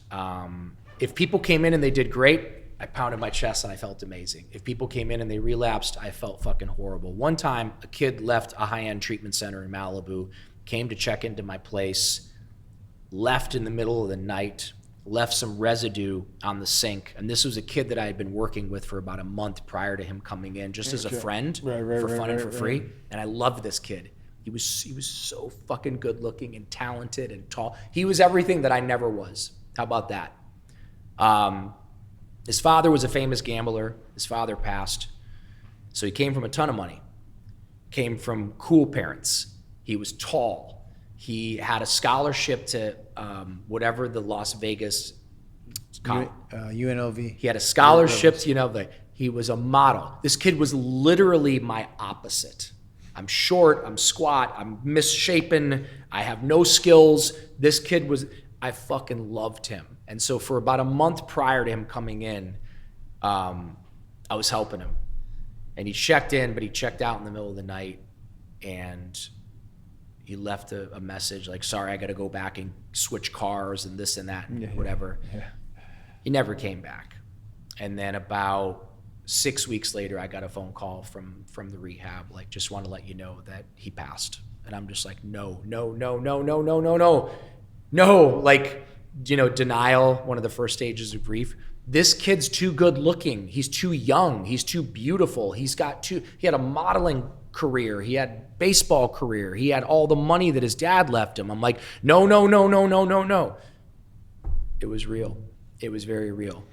if people came in and they did great, I pounded my chest and I felt amazing. If people came in and they relapsed, I felt fucking horrible. One time, a kid left a high-end treatment center in Malibu, came to check into my place, left in the middle of the night, left some residue on the sink. And this was a kid that I had been working with for about a month prior to him coming in, just as a friend, for fun and for free. And I loved this kid. He was so fucking good looking and talented and tall. He was everything that I never was. How about that? His father was a famous gambler. His father passed. So he came from a ton of money. Came from cool parents. He was tall. He had a scholarship to whatever the Las Vegas UNLV. He had a scholarship to he was a model. This kid was literally my opposite. I'm short, I'm squat, I'm misshapen, I have no skills. This kid I fucking loved him. And so for about a month prior to him coming in, I was helping him. And he checked in, but he checked out in the middle of the night. And he left a message like, sorry, I got to go back and switch cars and this and that and Yeah. whatever. Yeah. He never came back. And then about 6 weeks later, I got a phone call from the rehab, like, just want to let you know that he passed. And I'm just like, no, like, denial, one of the first stages of grief. This kid's too good looking. He's too young. He's too beautiful. He had a modeling career. He had baseball career. He had all the money that his dad left him. I'm like, no. It was real. It was very real.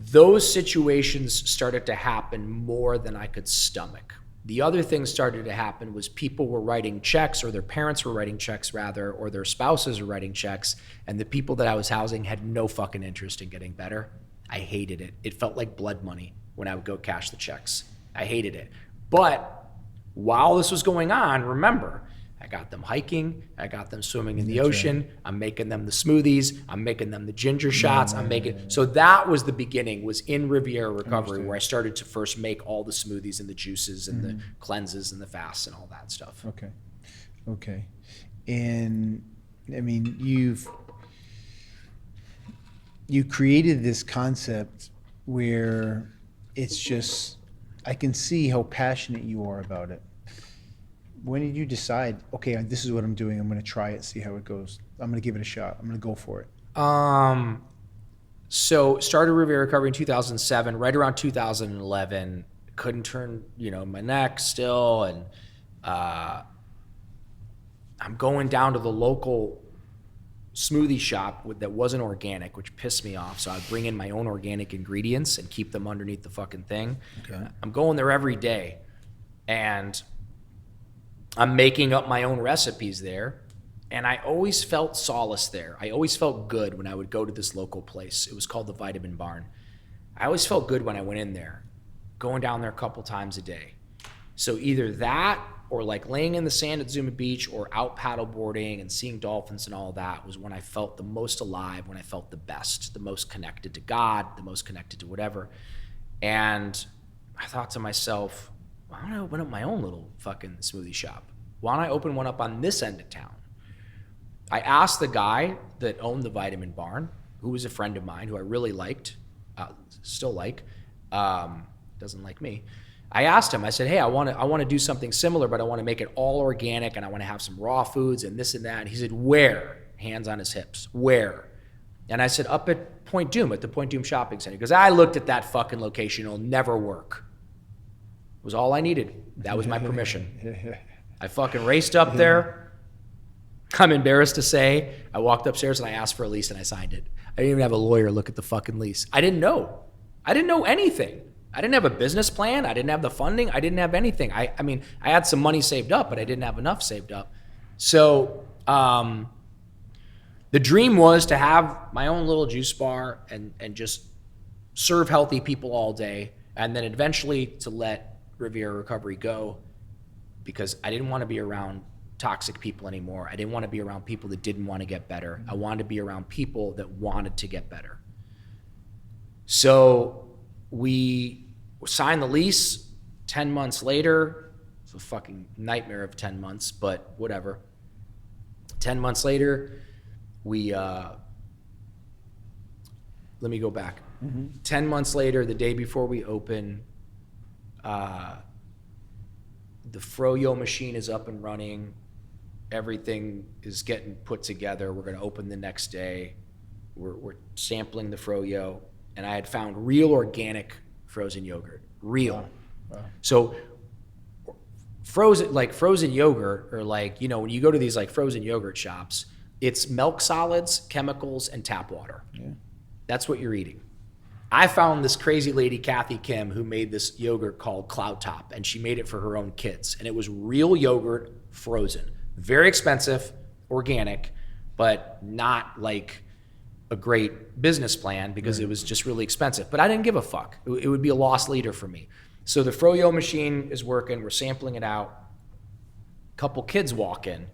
Those situations started to happen more than I could stomach. The other thing started to happen was people were writing checks, or their parents were writing checks rather, or their spouses were writing checks, and the people that I was housing had no fucking interest in getting better. I hated it. It felt like blood money when I would go cash the checks. I hated it. But while this was going on, remember, I got them hiking, I got them swimming in the ocean, right. I'm making them the smoothies, I'm making them the ginger shots, so that was the beginning, was in Riviera Recovery, where I started to first make all the smoothies and the juices and the cleanses and the fasts and all that stuff. Okay. And I mean, you created this concept where it's just, I can see how passionate you are about it. When did you decide, okay, this is what I'm doing, I'm going to try it, see how it goes, I'm going to give it a shot, I'm going to go for it? So started Riviera Recovery in 2007, right around 2011, couldn't turn, my neck still, and I'm going down to the local smoothie shop that wasn't organic, which pissed me off, so I'd bring in my own organic ingredients and keep them underneath the fucking thing. Okay. I'm going there every day, and I'm making up my own recipes there, and I always felt solace there. I always felt good when I would go to this local place. It was called the Vitamin Barn. I always felt good when I went in there, going down there a couple times a day. So either that, or like laying in the sand at Zuma Beach, or out paddleboarding and seeing dolphins and all that, was when I felt the most alive, when I felt the best, the most connected to God, the most connected to whatever. And I thought to myself, why don't I open up my own little fucking smoothie shop? Why don't I open one up on this end of town? I asked the guy that owned the Vitamin Barn, who was a friend of mine, who I really liked, still like, doesn't like me. I asked him, I said, hey, I want to do something similar, but I want to make it all organic, and I want to have some raw foods and this and that. And he said, where? Hands on his hips. Where? And I said, up at Point Doom, at the Point Doom Shopping Center. Because I looked at that fucking location, it'll never work. Was all I needed. That was my permission. I fucking raced up there. I'm embarrassed to say, I walked upstairs and I asked for a lease and I signed it. I didn't even have a lawyer look at the fucking lease. I didn't know anything. I didn't have a business plan. I didn't have the funding. I didn't have anything. I mean, I had some money saved up, but I didn't have enough saved up. So the dream was to have my own little juice bar and just serve healthy people all day, and then eventually to let Riviera Recovery go, because I didn't want to be around toxic people anymore. I didn't want to be around people that didn't want to get better. I wanted to be around people that wanted to get better. So we signed the lease. 10 months later, it's a fucking nightmare of 10 months, but whatever. 10 months later, let me go back. 10 months later, the day before we open, the froyo machine is up and running. Everything is getting put together. We're going to open the next day. We're sampling the froyo, and I had found real organic frozen yogurt. Real. Wow. So frozen yogurt, or when you go to these frozen yogurt shops, it's milk solids, chemicals, and tap water. Yeah. That's what you're eating. I found this crazy lady, Kathy Kim, who made this yogurt called Cloud Top, and she made it for her own kids. And it was real yogurt, frozen. Very expensive, organic, but not like a great business plan, because it was just really expensive. But I didn't give a fuck. It would be a lost leader for me. So the froyo machine is working. We're sampling it out. A couple kids walk in.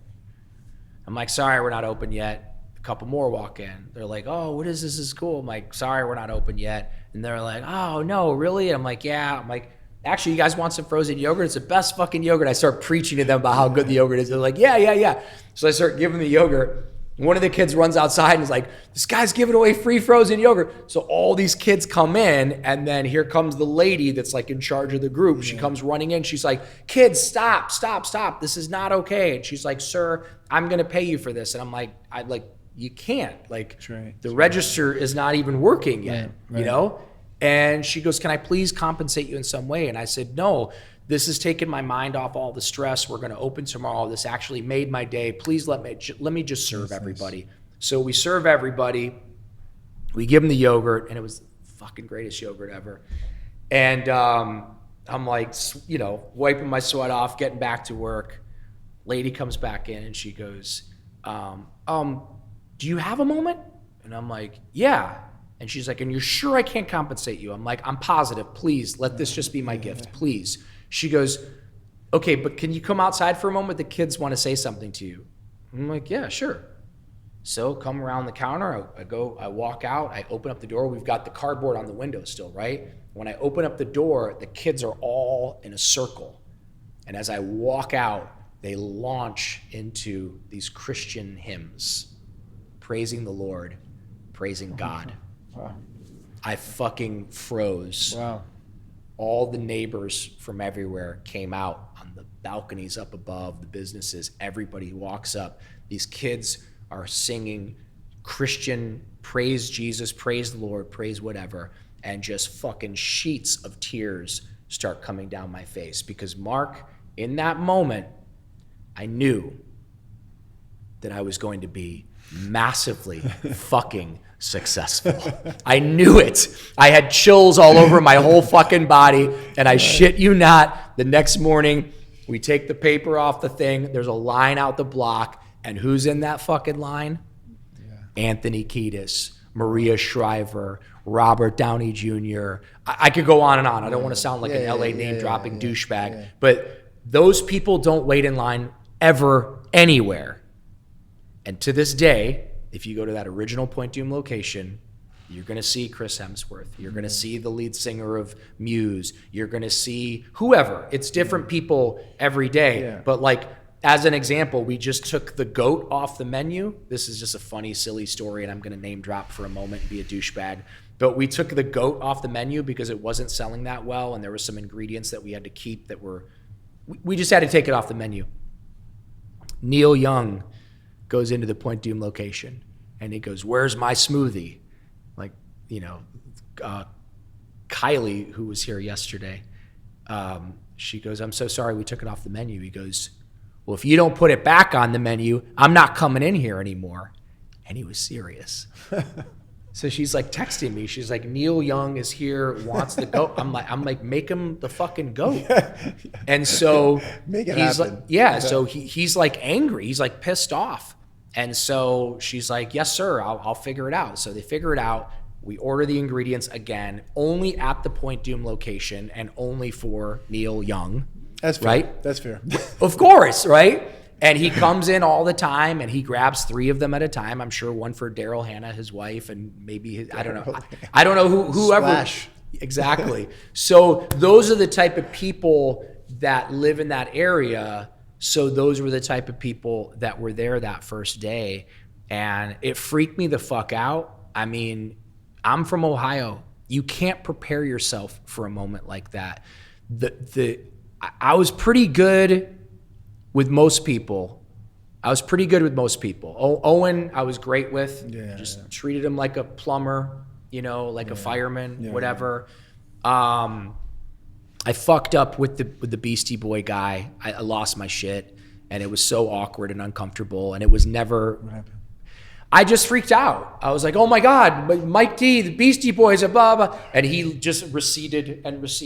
I'm like, sorry, we're not open yet. A couple more walk in. They're like, oh, what is this? This is cool. I'm like, sorry, we're not open yet. And they're like, oh, no, really? And I'm like, yeah. I'm like, actually, you guys want some frozen yogurt? It's the best fucking yogurt. I start preaching to them about how good the yogurt is. They're like, yeah. So I start giving the yogurt. One of the kids runs outside and is like, this guy's giving away free frozen yogurt. So all these kids come in, and then here comes the lady that's like in charge of the group. She comes running in. She's like, kids, stop. This is not okay. And she's like, sir, I'm going to pay you for this. And I'm like, you can't. Like, the register is not even working yet, you know? And she goes, can I please compensate you in some way? And I said, no, this has taken my mind off all the stress. We're going to open tomorrow. This actually made my day. Please let me just serve everybody. Nice. So we serve everybody. We give them the yogurt, and it was the fucking greatest yogurt ever. And I'm like, you know, wiping my sweat off, getting back to work. Lady comes back in, and she goes, do you have a moment? And I'm like, yeah. And she's like, and you're sure I can't compensate you? I'm like, I'm positive. Please, let this just be my gift, please. She goes, okay, but can you come outside for a moment? The kids want to say something to you. I'm like, yeah, sure. So come around the counter. I walk out. I open up the door. We've got the cardboard on the window still, right? When I open up the door, the kids are all in a circle. And as I walk out, they launch into these Christian hymns, praising the Lord, praising God. Wow. I fucking froze. Wow. All the neighbors from everywhere came out on the balconies up above, the businesses. Everybody walks up. These kids are singing Christian, praise Jesus, praise the Lord, praise whatever, and just fucking sheets of tears start coming down my face. Because Mark, in that moment, I knew that I was going to be massively fucking successful. I knew it. I had chills all over my whole fucking body, and I shit you not, the next morning, we take the paper off the thing, there's a line out the block, and who's in that fucking line? Yeah. Anthony Kiedis, Maria Shriver, Robert Downey Jr. I could go on and on. I don't want to sound like an LA name-dropping douchebag, but those people don't wait in line ever, anywhere. And to this day, if you go to that original Point Dume location, you're going to see Chris Hemsworth. You're going to see the lead singer of Muse. You're going to see whoever. It's different people every day. Yeah. But like, as an example, we just took the goat off the menu. This is just a funny, silly story, and I'm going to name drop for a moment and be a douchebag. But we took the goat off the menu because it wasn't selling that well, and there were some ingredients that we had to keep that were... We just had to take it off the menu. Neil Young goes into the Point Dume location, and he goes, where's my smoothie? Like, you know, Kylie, who was here yesterday, she goes, I'm so sorry we took it off the menu. He goes, well, if you don't put it back on the menu, I'm not coming in here anymore. And he was serious. So she's like texting me. She's like, Neil Young is here, wants the goat. I'm like, make him the fucking goat. And so make it he's happen. like, yeah. So he's like angry. He's like pissed off. And so she's like, yes, sir, I'll figure it out. So they figure it out. We order the ingredients again, only at the Point Dume location and only for Neil Young. That's fair. Right? That's fair. Of course, right? And he comes in all the time, and he grabs 3 of them at a time. I'm sure one for Daryl Hannah, his wife, and maybe I don't know. I don't know whoever. Splash. Exactly. So those are the type of people that live in that area. So those were the type of people that were there that first day, and it freaked me the fuck out. I mean, I'm from Ohio. You can't prepare yourself for a moment like that. I was pretty good with most people. Owen, I was great with. Treated him like a plumber, you know, like a fireman, whatever. I fucked up with the Beastie Boy guy. I lost my shit, and it was so awkward and uncomfortable, and it was never... What happened? I just freaked out. I was like, oh my God, Mike D, the Beastie Boys, blah, blah. And he just receded and was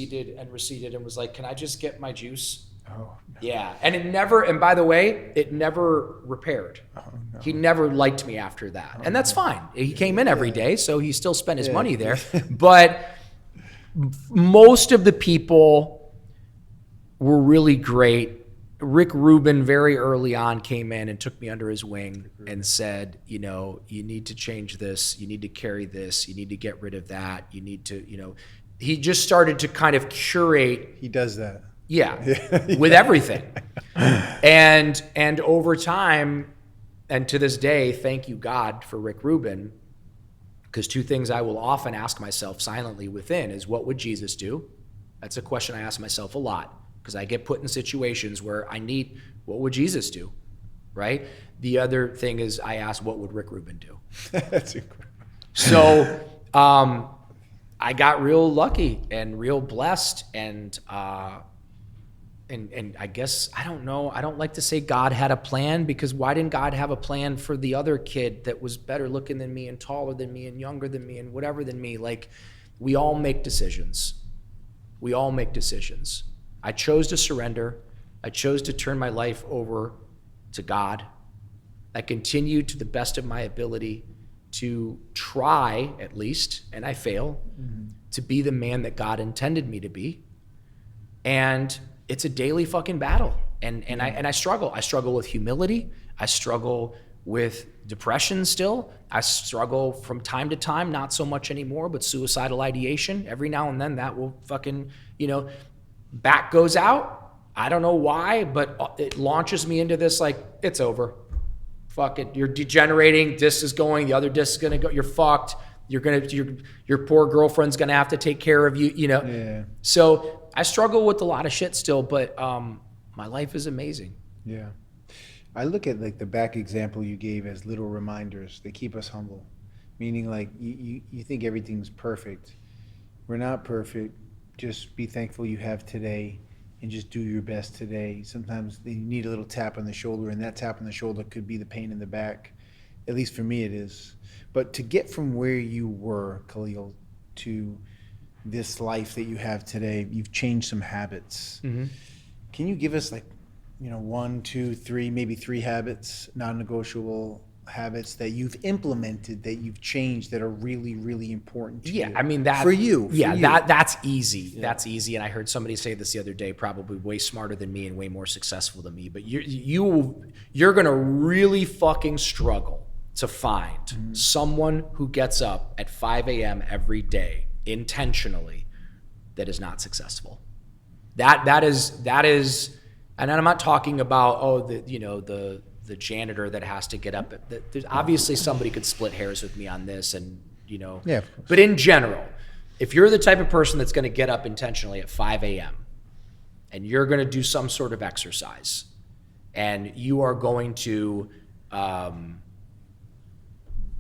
like, can I just get my juice? Oh, no. Yeah. And and by the way, it never repaired. Oh, no. He never liked me after that. And that's fine. He came in every day, so he still spent his money there. But most of the people were really great. Rick Rubin very early on came in and took me under his wing and said, you know, you need to change this. You need to carry this. You need to get rid of that. You need to, you know, he just started to kind of curate. He does that. Yeah, with everything. And over time, and to this day, thank you, God, for Rick Rubin, because two things I will often ask myself silently within is, what would Jesus do? That's a question I ask myself a lot, because I get put in situations where what would Jesus do, right? The other thing is I ask, what would Rick Rubin do? That's incredible. So I got real lucky and real blessed, and I guess, I don't know, I don't like to say God had a plan, because why didn't God have a plan for the other kid that was better looking than me and taller than me and younger than me and whatever than me? Like, we all make decisions. We all make decisions. I chose to surrender. I chose to turn my life over to God. I continued to the best of my ability to try, at least, and I fail, to be the man that God intended me to be. And it's a daily fucking battle. And I struggle. I struggle with humility. I struggle with depression still. I struggle from time to time, not so much anymore, but suicidal ideation. Every now and then that will fucking, back goes out. I don't know why, but it launches me into this, like, it's over. Fuck it. You're degenerating. Disc is going. The other disc is going to go. You're fucked. Your poor girlfriend's going to have to take care of you, Yeah. So I struggle with a lot of shit still, but my life is amazing. Yeah. I look at like the back example you gave as little reminders. They keep us humble, meaning like you think everything's perfect. We're not perfect. Just be thankful you have today and just do your best today. Sometimes you need a little tap on the shoulder, and that tap on the shoulder could be the pain in the back. At least for me it is. But to get from where you were, Khalil, to this life that you have today, you've changed some habits. Mm-hmm. Can you give us like, 1, 2, 3, maybe 3 habits, non-negotiable habits that you've implemented, that you've changed, that are really, really important to you? Yeah, I mean, that for you. That's easy. Yeah. That's easy. And I heard somebody say this the other day, probably way smarter than me and way more successful than me. But you're gonna really fucking struggle to find someone who gets up at 5 a.m. every day intentionally that is not successful. That is, and I'm not talking about the janitor that has to get up. There's obviously somebody could split hairs with me on this, and Yeah, of course. But in general, if you're the type of person that's going to get up intentionally at 5 a.m. and you're going to do some sort of exercise, and you are going to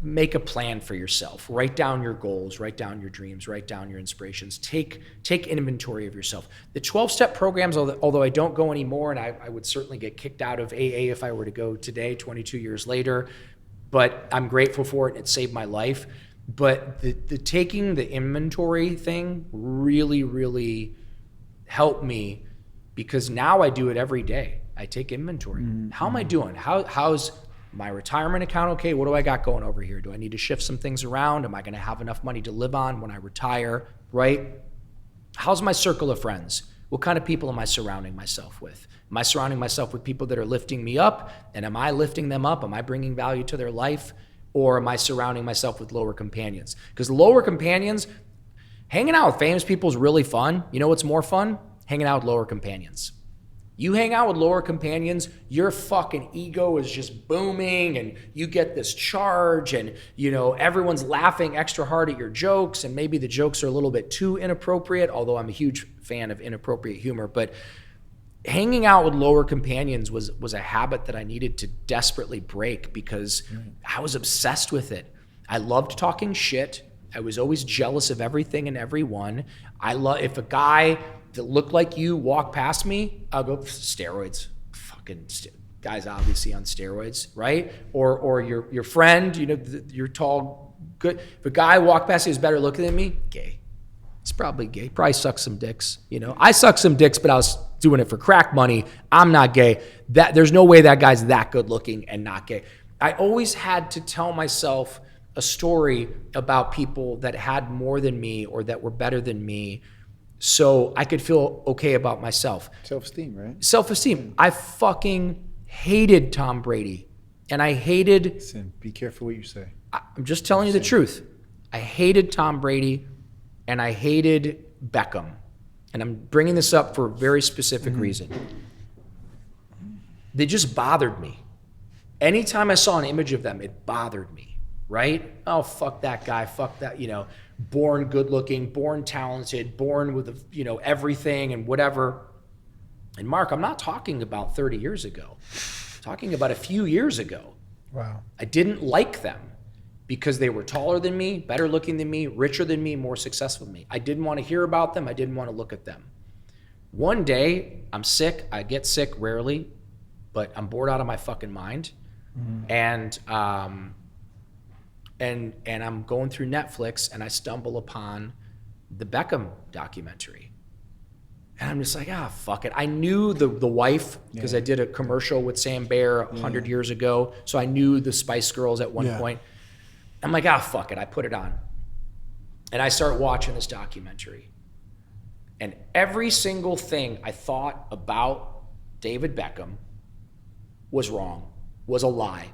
make a plan for yourself, write down your goals, write down your dreams, write down your inspirations, take inventory of yourself. The 12-step programs, although I don't go anymore, and I would certainly get kicked out of AA if I were to go today, 22 years later, but I'm grateful for it. It saved my life. But the taking the inventory thing really, really helped me, because now I do it every day. I take inventory. How am I doing? How's my retirement account okay? What do I got going over here? Do I need to shift some things around? Am I going to have enough money to live on when I retire, right? How's my circle of friends? What kind of people am I surrounding myself with? Am I surrounding myself with people that are lifting me up? And am I lifting them up? Am I bringing value to their life? Or am I surrounding myself with lower companions? Because lower companions, hanging out with famous people is really fun. You know what's more fun? Hanging out with lower companions. You hang out with lower companions, your fucking ego is just booming, and you get this charge, and everyone's laughing extra hard at your jokes, and maybe the jokes are a little bit too inappropriate, although I'm a huge fan of inappropriate humor. But hanging out with lower companions was a habit that I needed to desperately break, because I was obsessed with it. I loved talking shit. I was always jealous of everything and everyone. If a guy that looked like you walked past me, I'll go, steroids. Fucking guy's obviously on steroids, right? Or your friend, you're tall, good. If a guy walked past you who's better looking than me, gay. It's probably gay. Probably sucked some dicks. I sucked some dicks, but I was doing it for crack money. I'm not gay. There's no way that guy's that good looking and not gay. I always had to tell myself a story about people that had more than me or that were better than me, so I could feel okay about myself. Self-esteem, right? Self-esteem. I fucking hated Tom Brady. And I hated... Listen, be careful what you say. I'm just telling you the truth. I hated Tom Brady, and I hated Beckham, and I'm bringing this up for a very specific reason. They just bothered me. Anytime I saw an image of them, it bothered me, right? Oh, fuck that guy, fuck that, born good looking, born talented, born with, everything and whatever. And Mark, I'm not talking about 30 years ago. I'm talking about a few years ago. Wow. I didn't like them because they were taller than me, better looking than me, richer than me, more successful than me. I didn't want to hear about them. I didn't want to look at them. One day, I'm sick. I get sick rarely, but I'm bored out of my fucking mind. And I'm going through Netflix and I stumble upon the Beckham documentary. And I'm just like, fuck it. I knew the wife because I did a commercial with Sam Bear 100 years ago. So I knew the Spice Girls at one point. I'm like, fuck it. I put it on. And I start watching this documentary. And every single thing I thought about David Beckham was wrong. Was a lie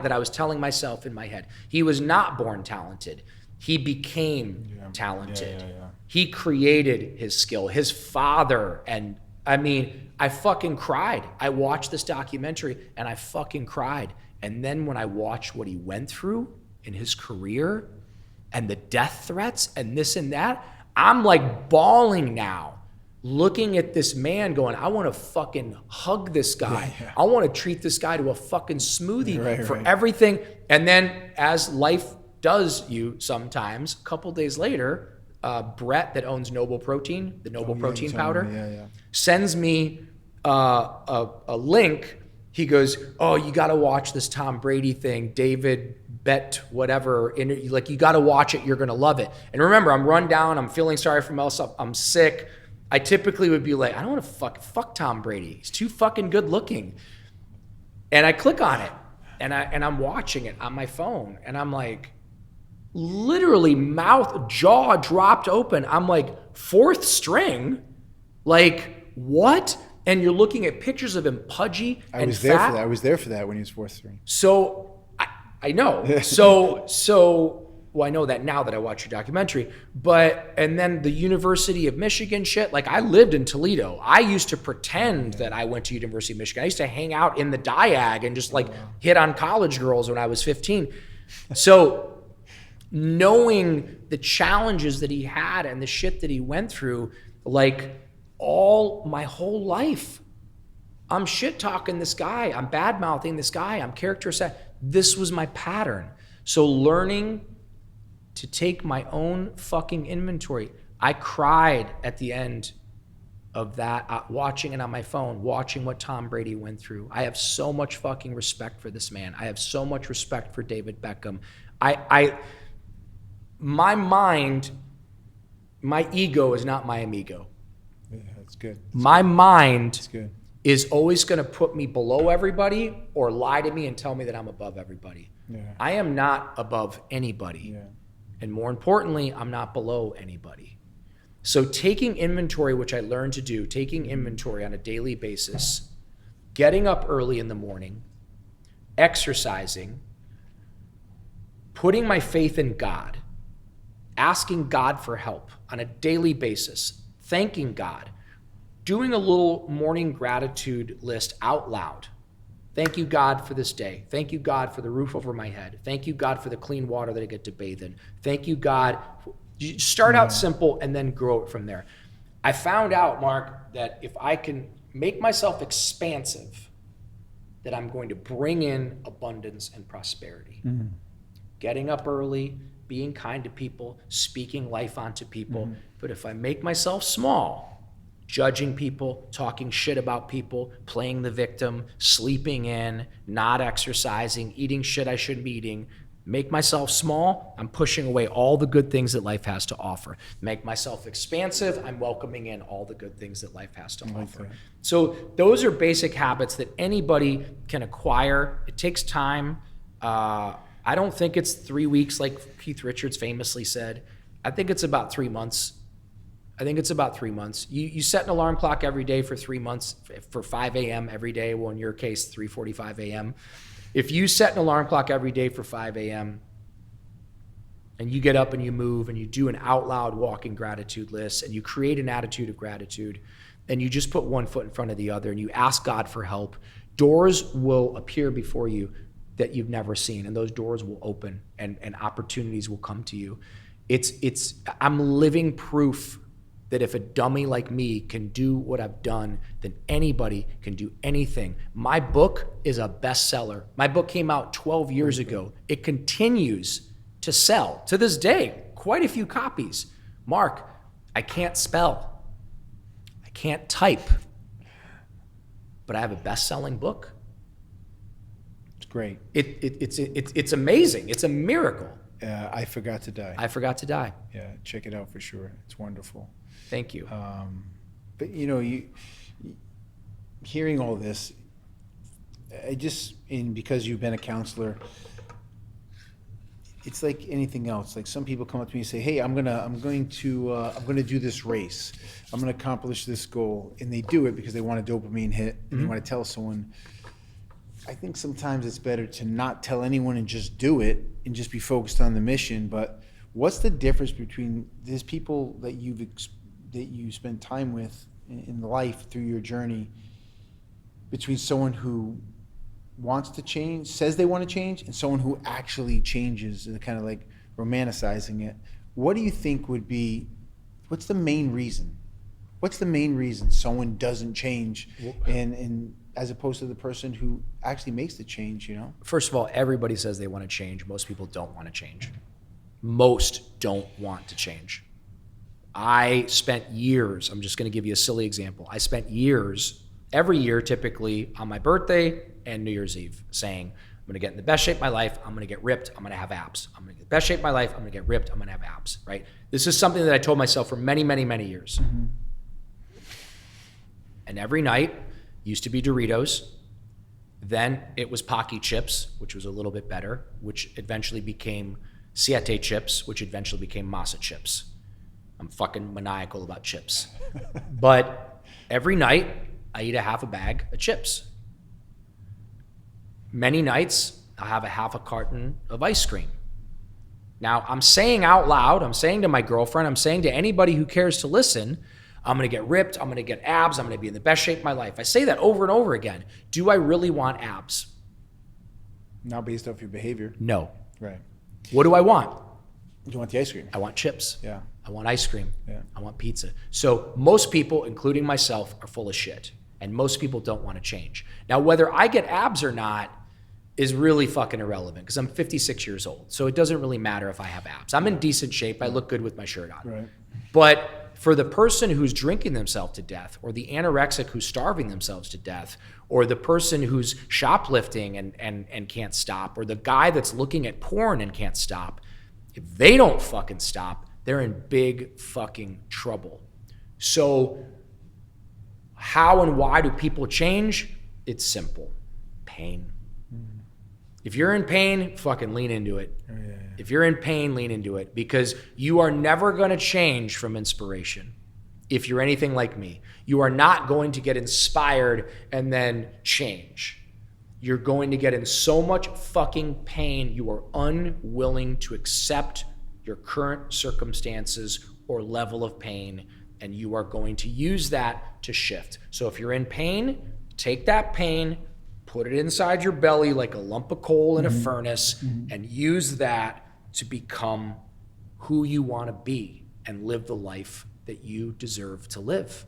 that I was telling myself in my head. He was not born talented. He became talented. He created his skill. His father, and I fucking cried. I watched this documentary and I fucking cried. And then when I watched what he went through in his career and the death threats and this and that, I'm like bawling now. Looking at this man going, I want to fucking hug this guy. I want to treat this guy to a fucking smoothie for everything. And then as life does you sometimes, a couple days later, Brett that owns Noble Protein, the Noble Protein powder, sends me a link. He goes, you got to watch this Tom Brady thing, David Bet whatever. Like, you got to watch it. You're going to love it. And remember, I'm run down. I'm feeling sorry for myself. I'm sick. I typically would be like, I don't want to fuck Tom Brady. He's too fucking good looking. And I click on it and I'm watching it on my phone and I'm like, literally jaw dropped open. I'm like, fourth string? Like, what? And you're looking at pictures of him pudgy and fat. I was there for that when he was fourth string. So I know. Well, I know that now that I watch your documentary, and then the University of Michigan shit, like I lived in Toledo. I used to pretend that I went to University of Michigan. I used to hang out in the diag and just hit on college girls when I was 15. So knowing the challenges that he had and the shit that he went through, my whole life, I'm shit talking this guy. I'm bad mouthing this guy. I'm character set. This was my pattern. So learning to take my own fucking inventory. I cried at the end of that, watching it on my phone, watching what Tom Brady went through. I have so much fucking respect for this man. I have so much respect for David Beckham. My mind, my ego is not my amigo. Yeah, that's good. My mind is always going to put me below everybody or lie to me and tell me that I'm above everybody. Yeah. I am not above anybody. Yeah. And more importantly, I'm not below anybody. So taking inventory, which I learned to do, taking inventory on a daily basis, getting up early in the morning, exercising, putting my faith in God, asking God for help on a daily basis, thanking God, doing a little morning gratitude list out loud. Thank you, God, for this day. Thank you, God, for the roof over my head. Thank you, God, for the clean water that I get to bathe in. Thank you, God. You start out simple and then grow it from there. I found out, Mark, that if I can make myself expansive, that I'm going to bring in abundance and prosperity. Getting up early, being kind to people, speaking life onto people. But if I make myself small, judging people, talking shit about people, playing the victim, sleeping in, not exercising, eating shit I shouldn't be eating, make myself small, I'm pushing away all the good things that life has to offer. Make myself expansive, I'm welcoming in all the good things that life has to offer. So those are basic habits that anybody can acquire. It takes time. I don't think it's 3 weeks like Keith Richards famously said. I think it's about 3 months. You set an alarm clock every day for 3 months for 5 a.m. every day. Well, in your case, 3:45 a.m. If you set an alarm clock every day for 5 a.m. and you get up and you move and you do an out loud walking gratitude list and you create an attitude of gratitude and you just put one foot in front of the other and you ask God for help, doors will appear before you that you've never seen, and those doors will open and opportunities will come to you. I'm living proof that if a dummy like me can do what I've done, then anybody can do anything. My book is a bestseller. My book came out 12 years ago. It continues to sell to this day, quite a few copies. Mark, I can't spell. I can't type. But I have a best-selling book. It's great. It's amazing. It's a miracle. I Forgot to Die. I Forgot to Die. Yeah, check it out for sure. It's wonderful. Thank you. But you hearing all this, because you've been a counselor, it's like anything else. Like some people come up to me and say, "Hey, I'm going to do this race. I'm going to accomplish this goal," and they do it because they want a dopamine hit and they want to tell someone. I think sometimes it's better to not tell anyone and just do it and just be focused on the mission. But what's the difference between these people that you spend time with in life through your journey, between someone who wants to change, says they want to change, and someone who actually changes, and kind of like romanticizing it? What do you think what's the main reason? What's the main reason someone doesn't change, and as opposed to the person who actually makes the change, First of all, everybody says they want to change. Most people don't want to change. Most don't want to change. I spent years, I'm just going to give you a silly example. I spent years, every year typically on my birthday and New Year's Eve, saying, I'm going to get in the best shape of my life. I'm going to get ripped. I'm going to have abs. I'm going to get the best shape of my life. I'm going to get ripped. I'm going to have abs, right? This is something that I told myself for many, many, many years. Mm-hmm. And every night used to be Doritos. Then it was Pocky chips, which was a little bit better, which eventually became Siete chips, which eventually became Masa chips. I'm fucking maniacal about chips. But every night I eat a half a bag of chips. Many nights I have a half a carton of ice cream. Now I'm saying out loud, I'm saying to my girlfriend, I'm saying to anybody who cares to listen, I'm going to get ripped, I'm going to get abs, I'm going to be in the best shape of my life. I say that over and over again. Do I really want abs? Not based off your behavior. No. Right. What do I want? You want the ice cream. I want chips. Yeah. I want ice cream. Yeah. I want pizza. So most people, including myself, are full of shit. And most people don't want to change. Now, whether I get abs or not is really fucking irrelevant because I'm 56 years old. So it doesn't really matter if I have abs. I'm in decent shape. I look good with my shirt on. Right. But for the person who's drinking themselves to death, or the anorexic who's starving themselves to death, or the person who's shoplifting and can't stop, or the guy that's looking at porn and can't stop, if they don't fucking stop, they're in big fucking trouble. So how and why do people change? It's simple. Pain. If you're in pain, fucking lean into it. Yeah. If you're in pain, lean into it, because you are never going to change from inspiration. If you're anything like me, you are not going to get inspired and then change. You're going to get in so much fucking pain, you are unwilling to accept your current circumstances or level of pain, and you are going to use that to shift. So if you're in pain, take that pain, put it inside your belly like a lump of coal in a furnace, and use that to become who you want to be and live the life that you deserve to live.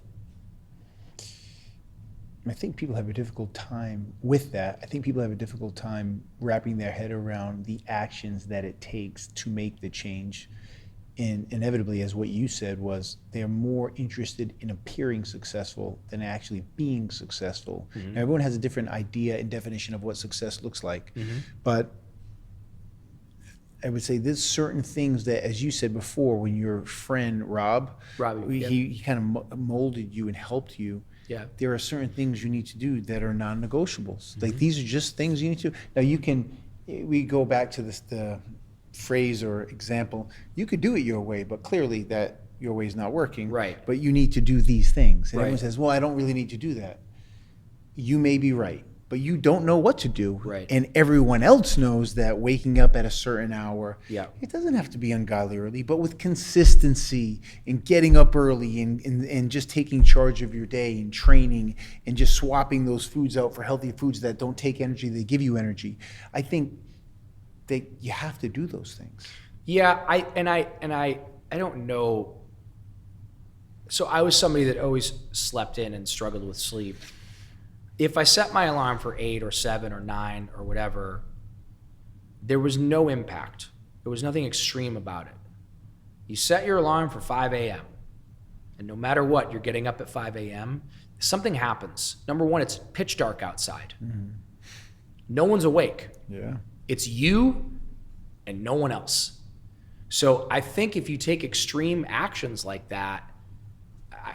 I think people have a difficult time with that. I think people have a difficult time wrapping their head around the actions that it takes to make the change. And inevitably, as what you said was, they're more interested in appearing successful than actually being successful. Now, everyone has a different idea and definition of what success looks like. But I would say there's certain things that, as you said before, when your friend Robbie, he kind of molded you and helped you. Yeah. There are certain things you need to do that are non-negotiables. Like these are just things you need to do. Now we go back to the phrase or example, you could do it your way, but clearly that your way is not working. Right. But you need to do these things. And Right. everyone says, well, I don't really need to do that. You may be right. but you don't know what to do. Right. And everyone else knows that waking up at a certain hour, Yeah. it doesn't have to be ungodly early, but with consistency and getting up early and just taking charge of your day and training and just swapping those foods out for healthy foods that don't take energy, they give you energy. I think that you have to do those things. Yeah, I don't know. So I was somebody that always slept in and struggled with sleep. If I set my alarm for 8 or 7 or 9 or whatever, there was no impact. There was nothing extreme about it. You set your alarm for 5 a.m. and no matter what, you're getting up at 5 a.m., something happens. Number one, it's pitch dark outside. Mm-hmm. No one's awake. Yeah. It's you and no one else. So I think if you take extreme actions like that,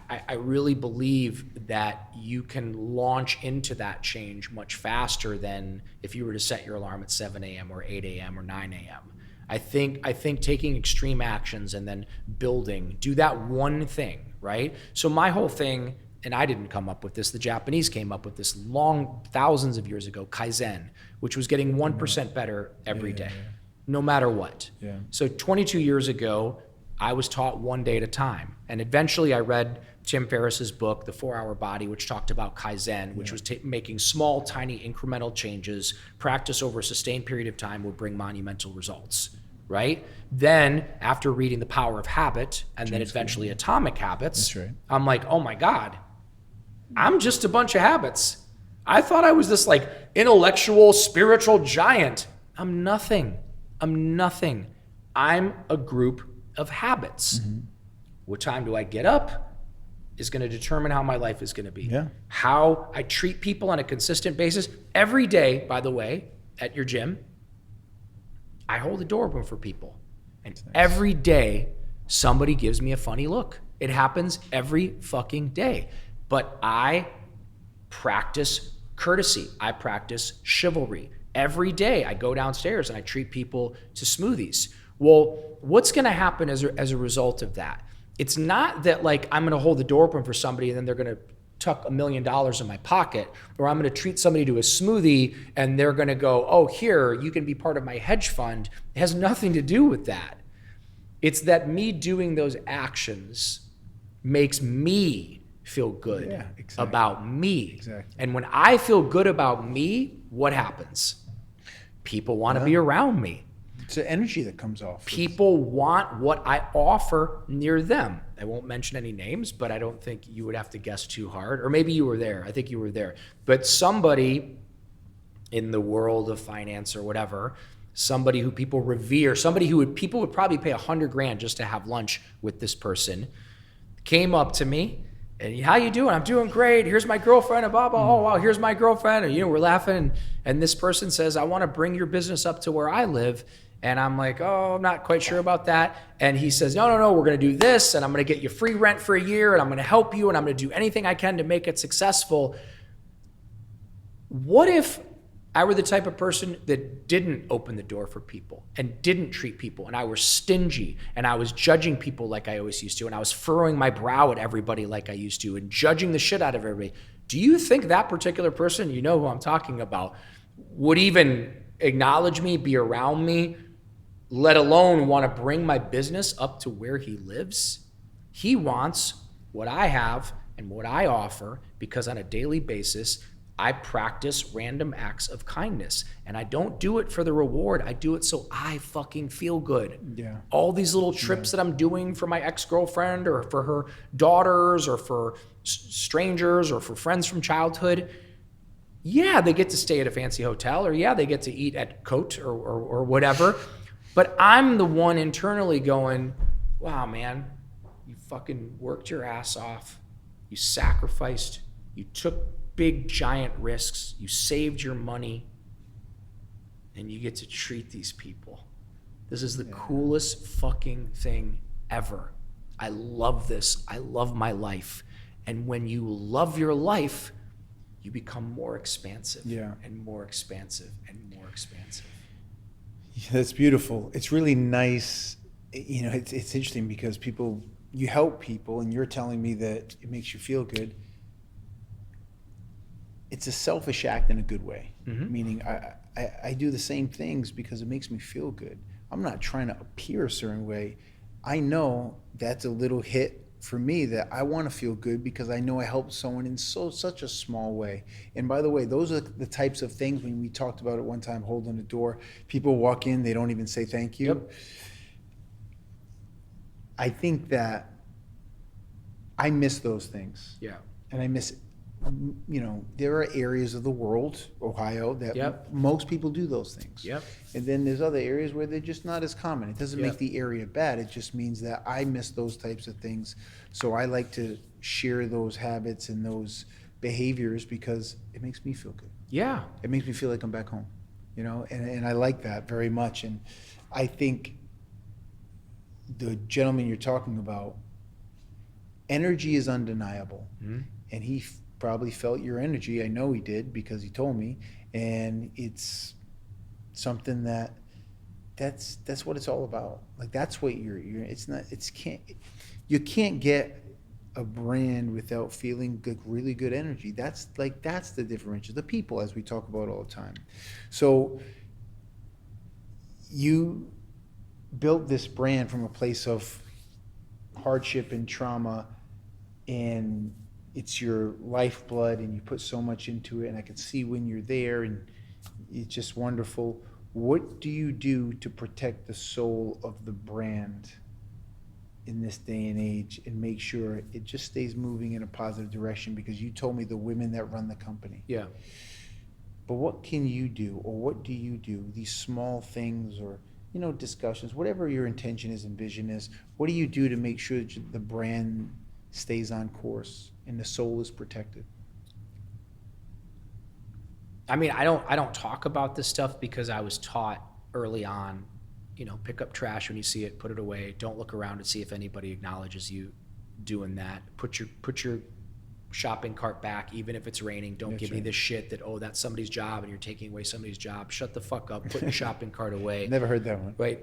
I really believe that you can launch into that change much faster than if you were to set your alarm at 7 a.m. or 8 a.m. or 9 a.m. I think taking extreme actions and then building, do that one thing, right? So my whole thing, and I didn't come up with this, the Japanese came up with this long, thousands of years ago, Kaizen, which was getting 1% better every day, no matter what. Yeah. So 22 years ago, I was taught one day at a time. And eventually I read Tim Ferriss's book, The 4-Hour Body, which talked about Kaizen, which was making small, tiny, incremental changes. Practice over a sustained period of time will bring monumental results, right? Then, after reading The Power of Habit, and then eventually Atomic Habits, That's right. I'm like, oh my God, I'm just a bunch of habits. I thought I was this like intellectual, spiritual giant. I'm nothing. I'm a group of habits. Mm-hmm. What time do I get up is going to determine how my life is going to be. Yeah. How I treat people on a consistent basis. Every day, by the way, at your gym, I hold the door open for people. And nice. Every day, somebody gives me a funny look. It happens every fucking day. But I practice courtesy. I practice chivalry. Every day, I go downstairs and I treat people to smoothies. Well, what's going to happen as a result of that? It's not that like I'm going to hold the door open for somebody and then they're going to tuck $1 million in my pocket, or I'm going to treat somebody to a smoothie and they're going to go, oh, here, you can be part of my hedge fund. It has nothing to do with that. It's that me doing those actions makes me feel good about me. Exactly. And when I feel good about me, what happens? People want to be around me. It's the energy that comes off. People want what I offer near them. I won't mention any names, but I don't think you would have to guess too hard. Or maybe you were there. I think you were there. But somebody in the world of finance or whatever, somebody who people revere, somebody who people would probably pay $100,000 just to have lunch with this person, came up to me and, how you doing? I'm doing great. Here's my girlfriend and blah, blah. Oh, wow, here's my girlfriend. And, we're laughing. And this person says, I want to bring your business up to where I live. And I'm like, oh, I'm not quite sure about that. And he says, no, we're going to do this. And I'm going to get you free rent for a year. And I'm going to help you. And I'm going to do anything I can to make it successful. What if I were the type of person that didn't open the door for people and didn't treat people, and I was stingy and I was judging people like I always used to, and I was furrowing my brow at everybody like I used to and judging the shit out of everybody? Do you think that particular person, you know who I'm talking about, would even acknowledge me, be around me, let alone want to bring my business up to where he lives? He wants what I have and what I offer because on a daily basis, I practice random acts of kindness. And I don't do it for the reward. I do it so I fucking feel good. Yeah. All these little trips that I'm doing for my ex-girlfriend or for her daughters or for strangers or for friends from childhood, yeah, they get to stay at a fancy hotel, or yeah, they get to eat at Cote or whatever. But I'm the one internally going, wow, man, you fucking worked your ass off. You sacrificed. You took big, giant risks. You saved your money. And you get to treat these people. This is the coolest fucking thing ever. I love this. I love my life. And when you love your life, you become more expansive and more expansive and more expansive. Yeah, that's beautiful. It's really nice. It's interesting because you help people and you're telling me that it makes you feel good. it's a selfish act in a good way. Mhm. Meaning I do the same things because it makes me feel good. I'm not trying to appear a certain way. I know that's a little hit for me that I want to feel good because I know I helped someone in such a small way. And by the way, those are the types of things when we talked about it one time, holding the door, people walk in, they don't even say thank you. Yep. I think that I miss those things. Yeah. And I miss, there are areas of the world, Ohio, that Yep. most people do those things. Yep. And then there's other areas where they're just not as common. It doesn't Yep. make the area bad. It just means that I miss those types of things. So I like to share those habits and those behaviors because it makes me feel good. Yeah. It makes me feel like I'm back home, and I like that very much. And I think the gentleman you're talking about, energy is undeniable. Mhm. And he probably felt your energy. I know he did because he told me. And it's something that's what it's all about. Like that's what you can't get a brand without feeling good, really good energy. That's the differential. The people, as we talk about all the time. So you built this brand from a place of hardship and trauma, and it's your lifeblood, and you put so much into it, and I can see when you're there, and it's just wonderful. What do you do to protect the soul of the brand in this day and age and make sure it just stays moving in a positive direction? Because you told me the women that run the company. Yeah. But what can you do, or what do you do? These small things, or discussions, whatever your intention is and vision is. What do you do to make sure that the brand stays on course and the soul is protected? I mean, I don't talk about this stuff because I was taught early on, pick up trash when you see it, put it away. Don't look around to see if anybody acknowledges you doing that. Put your shopping cart back, even if it's raining. Don't That's give me right. this shit that, that's somebody's job and you're taking away somebody's job. Shut the fuck up. Put your shopping cart away. Never heard that one. Right?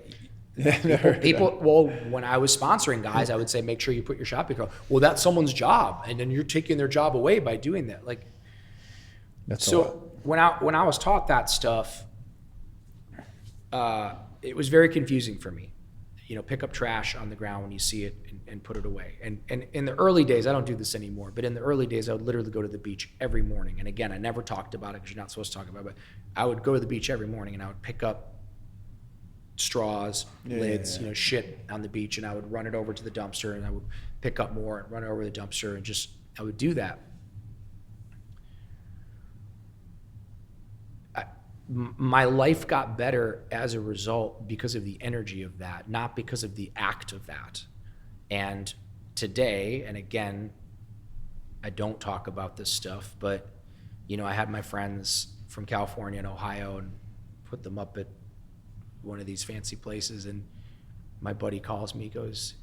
Never heard People, well, when I was sponsoring guys, I would say, make sure you put your shopping cart. Well, that's someone's job, and then you're taking their job away by doing that. Like, That's so when I was taught that stuff, it was very confusing for me. Pick up trash on the ground when you see it and put it away. And in the early days, I don't do this anymore, but in the early days, I would literally go to the beach every morning. And again, I never talked about it because you're not supposed to talk about it, but I would go to the beach every morning and I would pick up straws, lids, shit on the beach, and I would run it over to the dumpster, and I would pick up more and run it over the dumpster, and I would do that. My life got better as a result because of the energy of that, not because of the act of that. And today, and again, I don't talk about this stuff, but I had my friends from California and Ohio and put them up at one of these fancy places, and my buddy calls me, goes,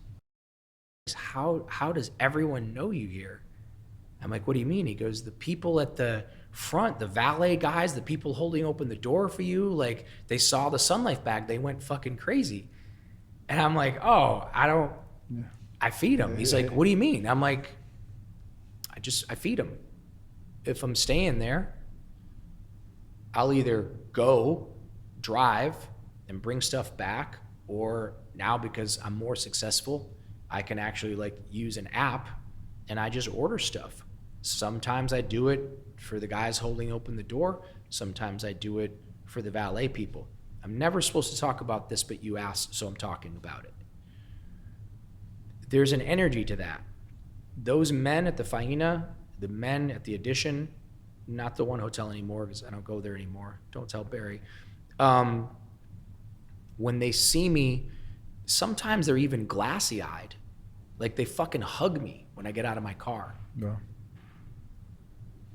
how does everyone know you here? I'm like, what do you mean? He goes, the people at the front, the valet guys, the people holding open the door for you, like they saw the SunLife bag, they went fucking crazy. And I'm like, I feed them. He's like, what do you mean? I'm like, I feed them. If I'm staying there, I'll either go drive and bring stuff back, or now because I'm more successful, I can actually use an app and I just order stuff. Sometimes I do it for the guys holding open the door. Sometimes I do it for the valet people. I'm never supposed to talk about this, but you asked, so I'm talking about it. There's an energy to that. Those men at the Faina, the men at the Addition, not the One Hotel anymore because I don't go there anymore. Don't tell Barry. When they see me, sometimes they're even glassy-eyed. Like they fucking hug me when I get out of my car. Yeah.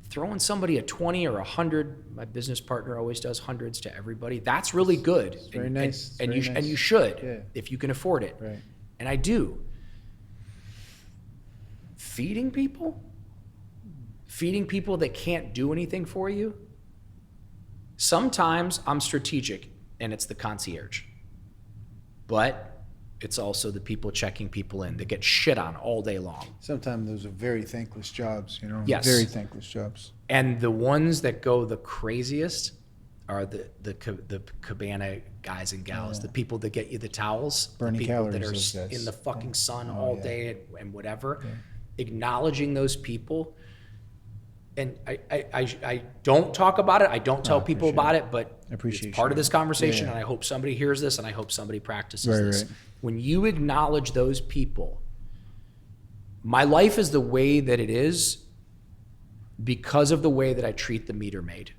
Throwing somebody a 20 or 100, my business partner always does hundreds to everybody. That's really good. It's very nice. And Very you nice. should, if you can afford it. Right. And I do. Feeding people that can't do anything for you. Sometimes I'm strategic and it's the concierge. But it's also the people checking people in that get shit on all day long. Sometimes those are very thankless jobs, you know? Yes. Very thankless jobs. And the ones that go the craziest are the cabana guys and gals, Yeah. the people that get you the towels, Burning the people that calories, are those guys. in the fucking sun Oh, all yeah. day and whatever. Yeah. Acknowledging those people. And I don't talk about it. I don't tell people appreciate about it. it, but I appreciate it's part of you. this conversation, Yeah. and I hope somebody hears this, and I hope somebody practices Right, this. right. When you acknowledge those people, my life is the way that it is because of the way that I treat the meter maid.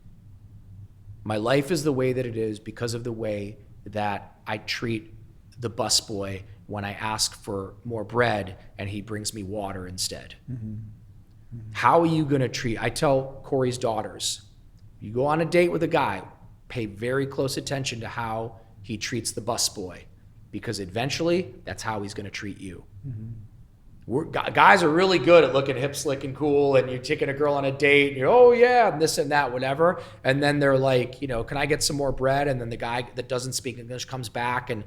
My life is the way that it is because of the way that I treat the busboy when I ask for more bread and he brings me water instead. How are you going to treat? I tell Corey's daughters, you go on a date with a guy, pay very close attention to how he treats the busboy, because eventually that's how he's going to treat you. Guys are really good at looking hip, slick, and cool, and you're taking a girl on a date, and you're, oh yeah, and this and that, whatever. And then they're like, you know, can I get some more bread? And then the guy that doesn't speak English comes back and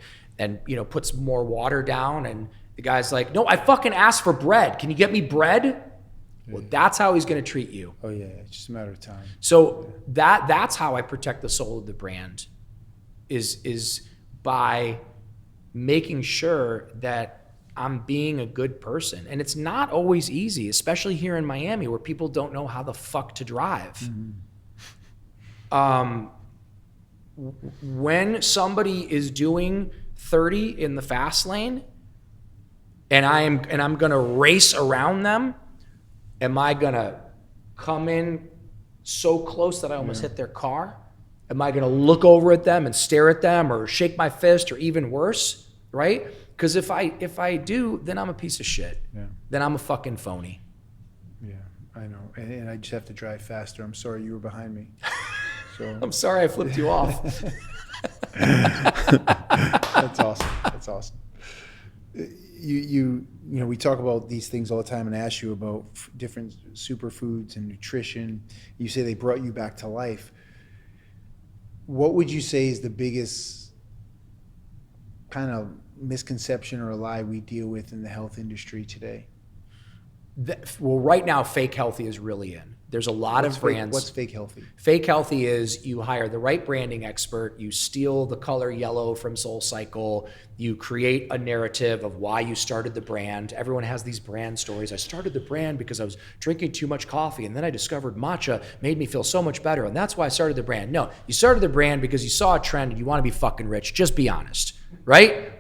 you know, puts more water down, and the guy's like, no, I fucking asked for bread. Can you get me bread? Well, that's how he's going to treat you. Oh yeah, it's just a matter of time. So that's how I protect the soul of the brand, is by making sure that I'm being a good person. And it's not always easy, especially here in Miami where people don't know how the fuck to drive. When somebody is doing 30 in the fast lane and I'm going to race around them, am I going to come in so close that I almost hit their car? Am I going to look over at them and stare at them or shake my fist, or even worse, right? Because if I do, then I'm a piece of shit. Yeah. Then I'm a fucking phony. Yeah, I know. And I just have to drive faster. I'm sorry you were behind me. So I'm sorry I flipped you off. that's awesome. That's awesome. You know, we talk about these things all the time, and ask you about different superfoods and nutrition. You say they brought you back to life. What would you say is the biggest kind of misconception or a lie we deal with in the health industry today? Well, right now, fake healthy is really in. There's a lot of brands. What's fake healthy? Fake healthy is you hire the right branding expert, you steal the color yellow from SoulCycle, you create a narrative of why you started the brand. Everyone has these brand stories. I started the brand because I was drinking too much coffee, and then I discovered matcha made me feel so much better, and that's why I started the brand. No, you started the brand because you saw a trend and you want to be fucking rich. Just be honest, right?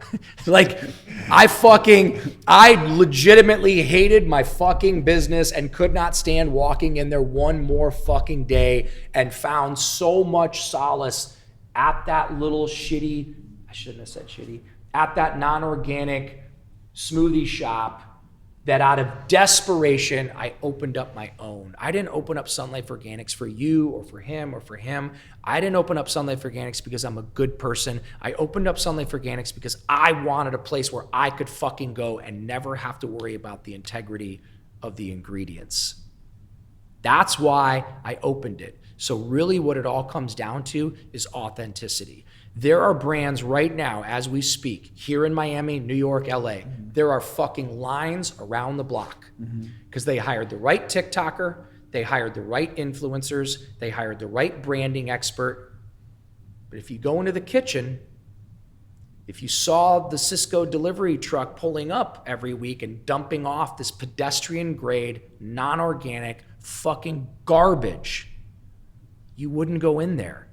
Like, I legitimately hated my fucking business and could not stand walking in there one more fucking day, and found so much solace at that little shitty, I shouldn't have said shitty, at that non-organic smoothie shop, that out of desperation, I opened up my own. I didn't open up SunLife Organics for you or for him or for him. I didn't open up SunLife Organics because I'm a good person. I opened up SunLife Organics because I wanted a place where I could fucking go and never have to worry about the integrity of the ingredients. That's why I opened it. So really what it all comes down to is authenticity. There are brands right now, as we speak, here in Miami, New York, LA, there are fucking lines around the block because they hired the right TikToker, they hired the right influencers, they hired the right branding expert. But if you go into the kitchen, if you saw the Cisco delivery truck pulling up every week and dumping off this pedestrian grade, non-organic fucking garbage, you wouldn't go in there.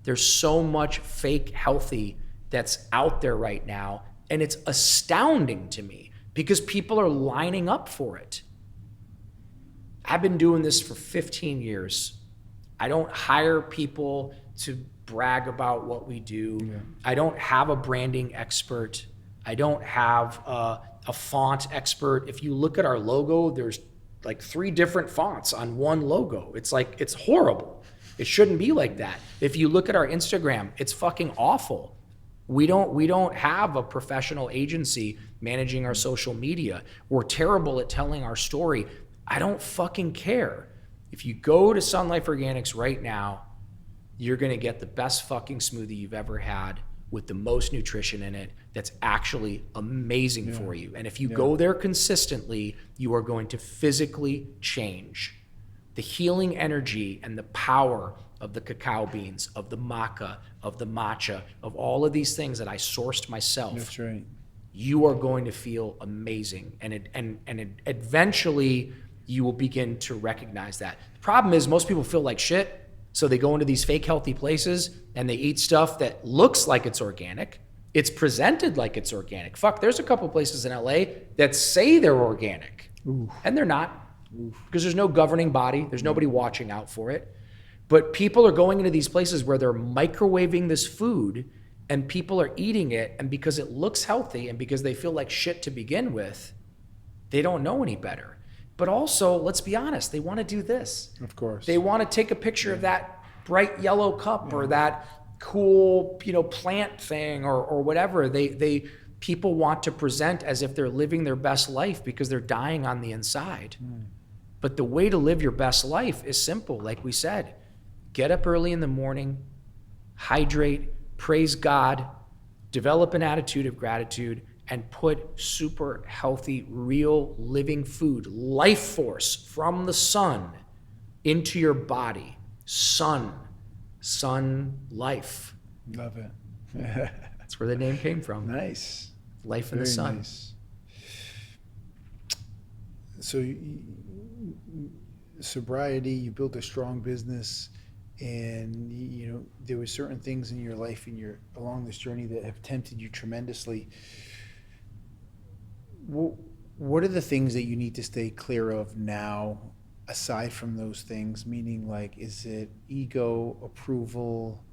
There's so much fake healthy that's out there right now, and it's astounding to me because people are lining up for it. I've been doing this for 15 years. I don't hire people to brag about what we do. Yeah. I don't have a branding expert. I don't have a font expert. If you look at our logo, there's like 3 different fonts on one logo. It's like, it's horrible. It shouldn't be like that. If you look at our Instagram, it's fucking awful. We don't have a professional agency managing our social media. We're terrible at telling our story. I don't fucking care. If you go to SunLife Organics right now, you're gonna get the best fucking smoothie you've ever had with the most nutrition in it that's actually amazing for you. And if you go there consistently, you are going to physically change. The healing energy and the power of the cacao beans, of the maca, of the matcha, of all of these things that I sourced myself. That's right. You are going to feel amazing. And eventually you will begin to recognize that. The problem is most people feel like shit, so they go into these fake healthy places and they eat stuff that looks like it's organic. It's presented like it's organic. Fuck, there's a couple places in LA that say they're organic. Ooh. And they're not, because there's no governing body. There's nobody watching out for it. But people are going into these places where they're microwaving this food and people are eating it, and because it looks healthy and because they feel like shit to begin with, they don't know any better. But also, let's be honest, they want to do this. Of course. They want to take a picture of that bright yellow cup or that cool, plant thing or whatever. People want to present as if they're living their best life because they're dying on the inside. But the way to live your best life is simple, like we said. Get up early in the morning, hydrate, praise God, develop an attitude of gratitude, and put super healthy, real living food, life force from the sun into your body. Sun life. Love it. That's where the name came from. Nice. Life in the sun. Nice. So sobriety, you built a strong business, and there were certain things in your life and along this journey that have tempted you tremendously. What are the things that you need to stay clear of now, aside from those things? Meaning, like, is it ego, approval,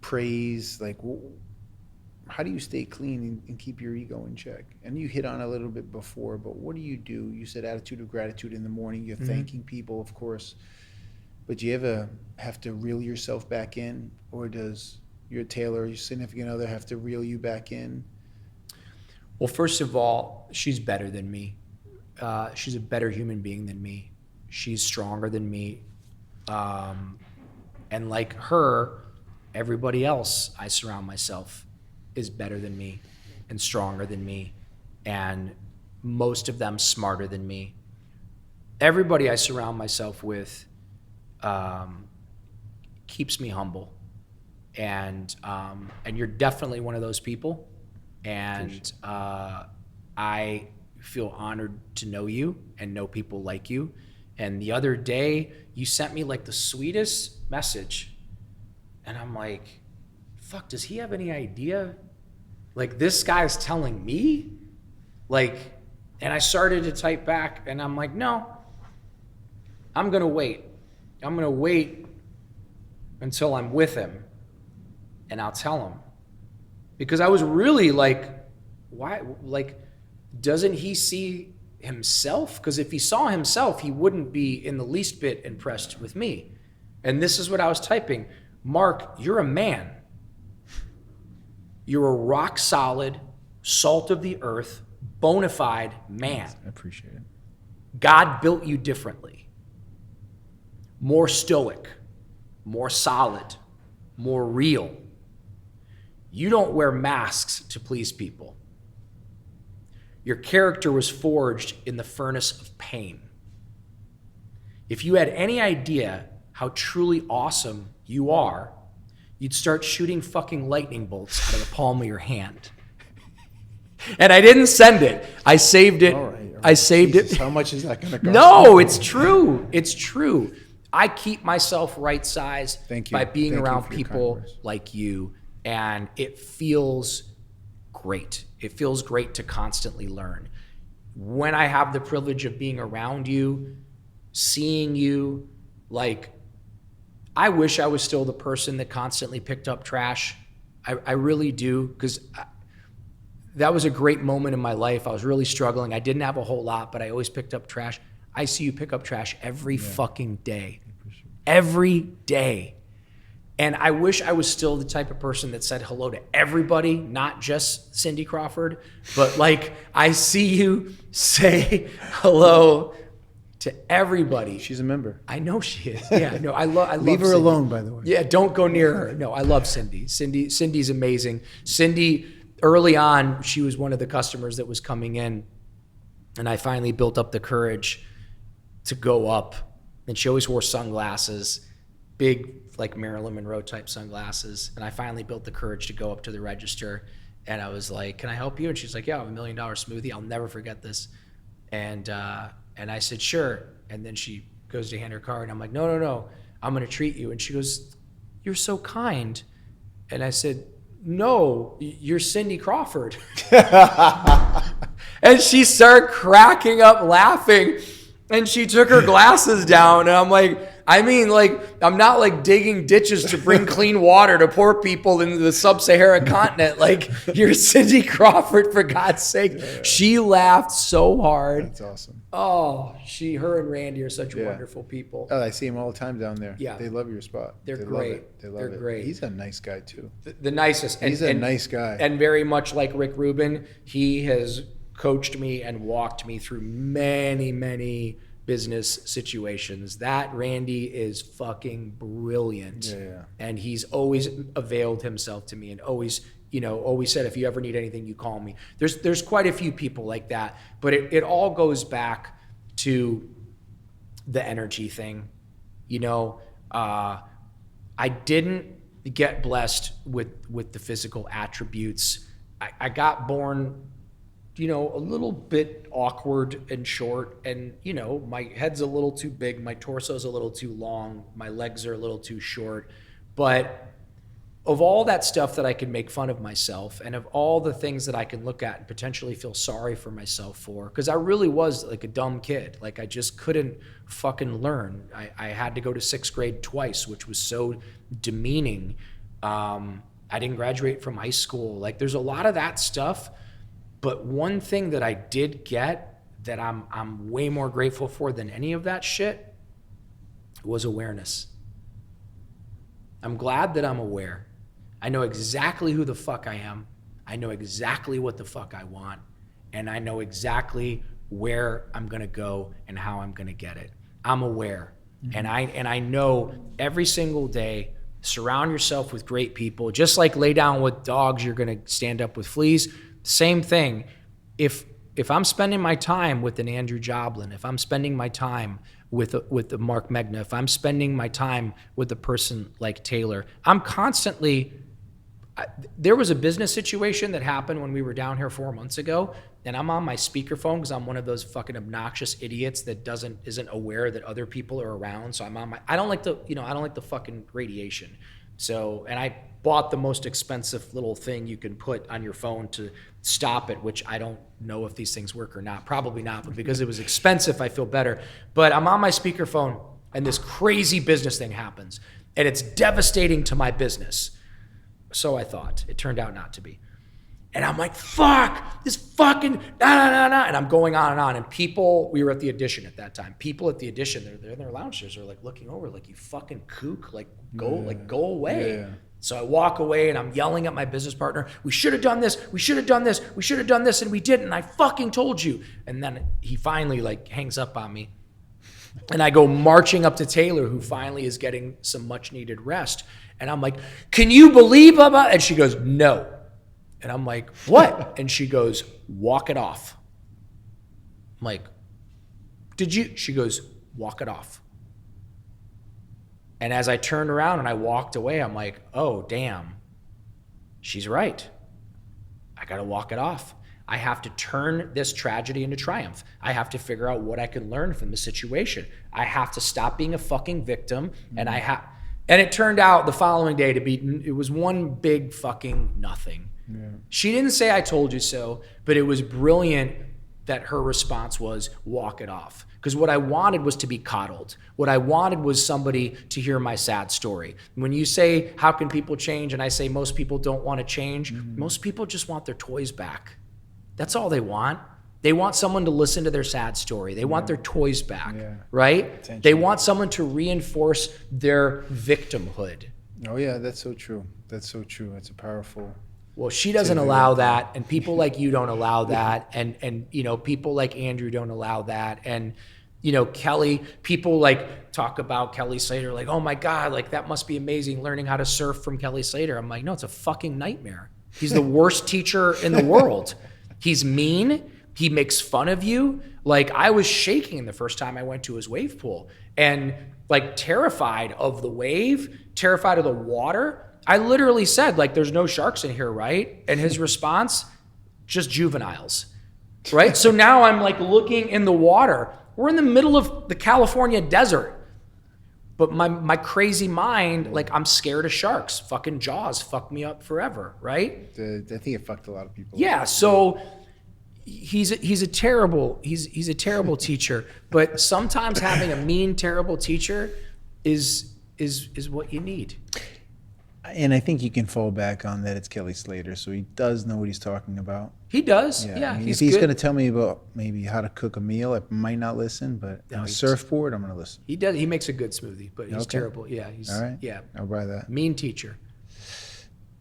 praise? Like, how do you stay clean and keep your ego in check? And you hit on a little bit before, but what do? You said attitude of gratitude in the morning. You're thanking people, of course. But do you ever have to reel yourself back in? Or does your tailor, your significant other, have to reel you back in? Well, first of all, she's better than me. She's a better human being than me. She's stronger than me. And like her, everybody else I surround myself is better than me and stronger than me, and most of them smarter than me. Everybody I surround myself with keeps me humble, and you're definitely one of those people, and I feel honored to know you and know people like you. And the other day you sent me like the sweetest message, and I'm like, fuck, does he have any idea? Like, this guy's telling me? Like, and I started to type back, and I'm like, no, I'm gonna wait. I'm gonna wait until I'm with him, and I'll tell him. Because I was really like, why? Like, doesn't he see himself? Because if he saw himself, he wouldn't be in the least bit impressed with me. And this is what I was typing. Mark, you're a man. You're a rock solid, salt of the earth, bona fide man. I appreciate it. God built you differently. More stoic, more solid, more real. You don't wear masks to please people. Your character was forged in the furnace of pain. If you had any idea how truly awesome you are, you'd start shooting fucking lightning bolts out of the palm of your hand. And I didn't send it. I saved it. All right. I saved Jesus, it. How much is that going to cost? No, it's true. It's true. I keep myself right-sized Thank you. by being Thank you around for your people kind words. like you, and it feels great. It feels great to constantly learn. When I have the privilege of being around you, seeing you, like, I wish I was still the person that constantly picked up trash. I really do, because that was a great moment in my life. I was really struggling. I didn't have a whole lot, but I always picked up trash. I see you pick up trash every fucking day. Every day. And I wish I was still the type of person that said hello to everybody, not just Cindy Crawford, but like, I see you say hello to everybody. She's a member. I know she is. Yeah, no, I love Leave her Cindy. alone, by the way. Yeah, don't go near her. No, I love Cindy. Cindy's amazing. Cindy, early on, she was one of the customers that was coming in, and I finally built up the courage to go up. And she always wore sunglasses, big like Marilyn Monroe type sunglasses. And I finally built the courage to go up to the register, and I was like, "Can I help you?" And she's like, "Yeah, I have $1 million smoothie. I'll never forget this." And I said, "Sure." And then she goes to hand her card, and I'm like, no, I'm going to treat you. And she goes, "You're so kind." And I said, "No, you're Cindy Crawford." And she started cracking up laughing, and she took her glasses down, and I'm like, I'm not like digging ditches to bring clean water to poor people in the sub-Saharan continent. Like, you're Cindy Crawford, for God's sake. Yeah. She laughed so hard. That's awesome. Oh, her and Randy are such wonderful people. Oh, I see them all the time down there. Yeah. They love your spot. They're they great. Love it. They love They're it. great. He's a nice guy too. The nicest. He's a nice guy. And very much like Rick Rubin, he has coached me and walked me through many, many business situations. That Randy is fucking brilliant. Yeah. And he's always availed himself to me, and always said, "If you ever need anything, you call me." There's quite a few people like that, but it all goes back to the energy thing. I didn't get blessed with the physical attributes. I got born a little bit awkward and short, and my head's a little too big, my torso's a little too long, my legs are a little too short. But of all that stuff that I can make fun of myself, and of all the things that I can look at and potentially feel sorry for myself for, because I really was like a dumb kid. Like, I just couldn't fucking learn. I had to go to 6th grade twice, which was so demeaning. I didn't graduate from high school. Like, there's a lot of that stuff. But one thing that I did get that I'm way more grateful for than any of that shit was awareness. I'm glad that I'm aware. I know exactly who the fuck I am. I know exactly what the fuck I want. And I know exactly where I'm gonna go and how I'm gonna get it. I'm aware. Mm-hmm. And I know every single day, surround yourself with great people. Just like lay down with dogs, you're gonna stand up with fleas. Same thing. If I'm spending my time with an Andrew Joblin, if I'm spending my time with a Mark Megna, if I'm spending my time with a person like Taylor, I'm constantly. There was a business situation that happened when we were down here 4 months ago, and I'm on my speakerphone because I'm one of those fucking obnoxious idiots that isn't aware that other people are around. So I'm on I don't like the fucking radiation. So, and I bought the most expensive little thing you can put on your phone to stop it, which I don't know if these things work or not. Probably not, but because it was expensive, I feel better. But I'm on my speakerphone, and this crazy business thing happens, and it's devastating to my business. So I thought. It turned out not to be. And I'm like, fuck, this fucking, nah. And I'm going on and on. And people, we were at the Addition at that time. People at the Addition, they're in their lounge chairs, they're like looking over, like, you fucking kook, like go away. Yeah. So I walk away and I'm yelling at my business partner, we should have done this, we should have done this, we should have done this, and we didn't. And I fucking told you. And then he finally like hangs up on me. And I go marching up to Taylor, who finally is getting some much needed rest. And I'm like, can you believe about? And she goes, no. And I'm like, what? And she goes, walk it off. I'm like, did you? She goes, walk it off. And as I turned around and I walked away, I'm like, oh, damn. She's right. I got to walk it off. I have to turn this tragedy into triumph. I have to figure out what I can learn from the situation. I have to stop being a fucking victim. And it turned out the following day it was one big fucking nothing. Yeah. She didn't say I told you so, but it was brilliant that her response was walk it off. Because what I wanted was to be coddled. What I wanted was somebody to hear my sad story. When you say, how can people change? And I say, most people don't want to change. Mm-hmm. Most people just want their toys back. That's all they want. They want someone to listen to their sad story. They want their toys back, right? Attention. They want someone to reinforce their victimhood. Oh yeah, that's so true. That's so true. That's a powerful. Well, she doesn't allow that, and people like you don't allow that, and people like Andrew don't allow that, and You know, Kelly, people like talk about Kelly Slater, like, oh my God, like that must be amazing learning how to surf from Kelly Slater. I'm like, no, it's a fucking nightmare. He's the worst teacher in the world. He's mean. He makes fun of you. Like, I was shaking the first time I went to his wave pool and like terrified of the wave, terrified of the water. I literally said, like, there's no sharks in here, right? And his response, just juveniles, right? So now I'm like looking in the water. We're in the middle of the California desert. But my crazy mind, like, I'm scared of sharks. Fucking Jaws fucked me up forever, right? I think it fucked a lot of people. Yeah, so he's a terrible teacher. But sometimes having a mean, terrible teacher is what you need. And I think you can fall back on that it's Kelly Slater, so he does know what he's talking about. He does. Yeah, I mean, he's if he's good. going to tell me about maybe how to cook a meal, I might not listen, but on a surfboard, I'm going to listen. He does. He makes a good smoothie, but he's Okay. terrible. Yeah, he's All right. Yeah, I'll buy that. mean teacher.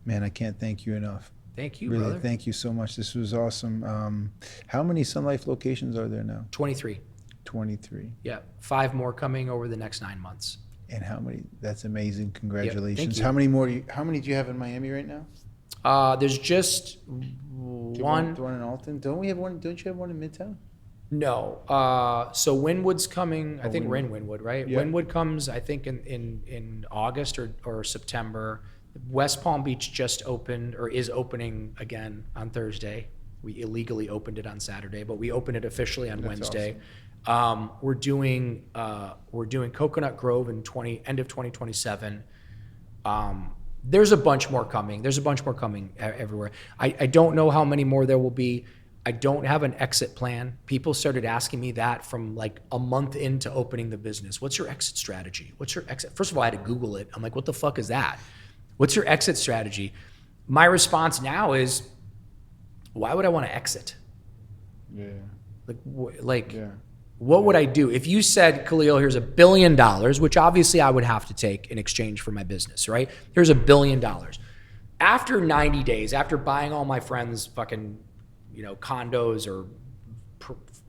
Man, I can't thank you enough. Thank you, Really, brother. thank you so much. This was awesome. How many SunLife locations are there now? 23. 23. Yeah, 5 more coming over the next 9 months. And how many? That's amazing. Congratulations. you. How many more? How many do you have in Miami right now? There's just Do you have one. The one in Alton. Don't we have one? Don't you have one in Midtown? No. So Wynwood's coming. I think we're in Wynwood, right? Yeah. Wynwood comes, I think, in August or September. West Palm Beach just opened or is opening again on Thursday. We illegally opened it on Saturday, but we opened it officially on Wednesday. We're doing Coconut Grove in end of 2027. There's a bunch more coming. Everywhere. I don't know how many more there will be. I don't have an exit plan. People started asking me that from like a month into opening the business. What's your exit strategy? What's your exit? First of all, I had to Google it. I'm like, what the fuck is that? What's your exit strategy? My response now is, why would I want to exit? Yeah. What would I do? If you said, Khalil, here's $1 billion, which obviously I would have to take in exchange for my business, right? Here's $1 billion. After 90 days, after buying all my friends' fucking, condos or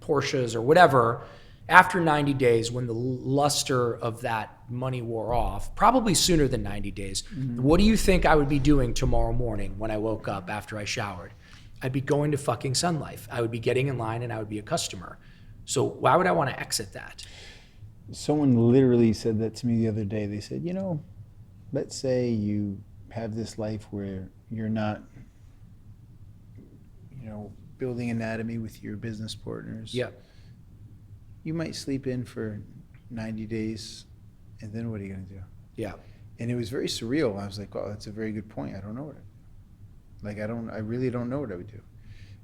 Porsches or whatever, after 90 days, when the luster of that money wore off, probably sooner than 90 days, what do you think I would be doing tomorrow morning when I woke up after I showered? I'd be going to fucking SunLife. I would be getting in line and I would be a customer. So why would I want to exit that? Someone literally said that to me the other day. They said, let's say you have this life where you're not, building anatomy with your business partners. Yeah. You might sleep in for 90 days, and then what are you going to do? Yeah. And it was very surreal. I was like, "Oh, that's a very good point. I don't know what I really don't know what I would do."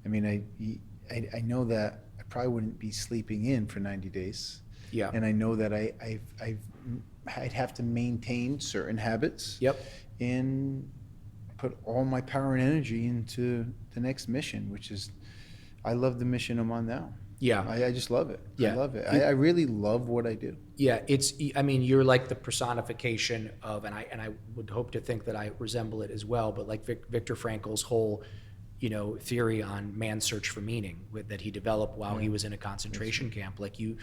I mean, I know that I probably wouldn't be sleeping in for 90 days. Yeah. And I know that I'd have to maintain certain habits. Yep. And put all my power and energy into the next mission, which is, I love the mission I'm on now. Yeah. I just love it. Yeah. I love it. I really love what I do. Yeah, you're like the personification of, and I would hope to think that I resemble it as well, but like Viktor Frankl's whole, theory on man's search for meaning that he developed while he was in a concentration camp. Like you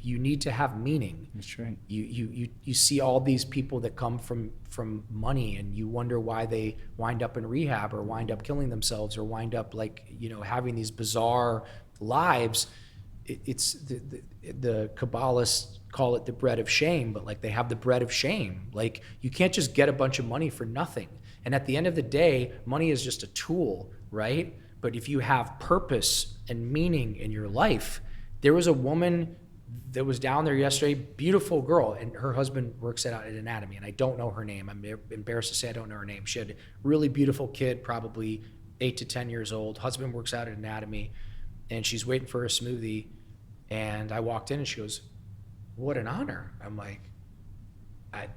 need to have meaning. That's right. You see all these people that come from money, and you wonder why they wind up in rehab or wind up killing themselves or wind up having these bizarre lives. It's the Kabbalists call it the bread of shame, but like they have the bread of shame. Like you can't just get a bunch of money for nothing. And at the end of the day, money is just a tool, right? But if you have purpose and meaning in your life, there was a woman that was down there yesterday, beautiful girl, and her husband works at anatomy, and I don't know her name. I'm embarrassed to say I don't know her name. She had a really beautiful kid, probably 8 to 10 years old. Husband works out at anatomy, and she's waiting for a smoothie. And I walked in and she goes, "What an honor." I'm like,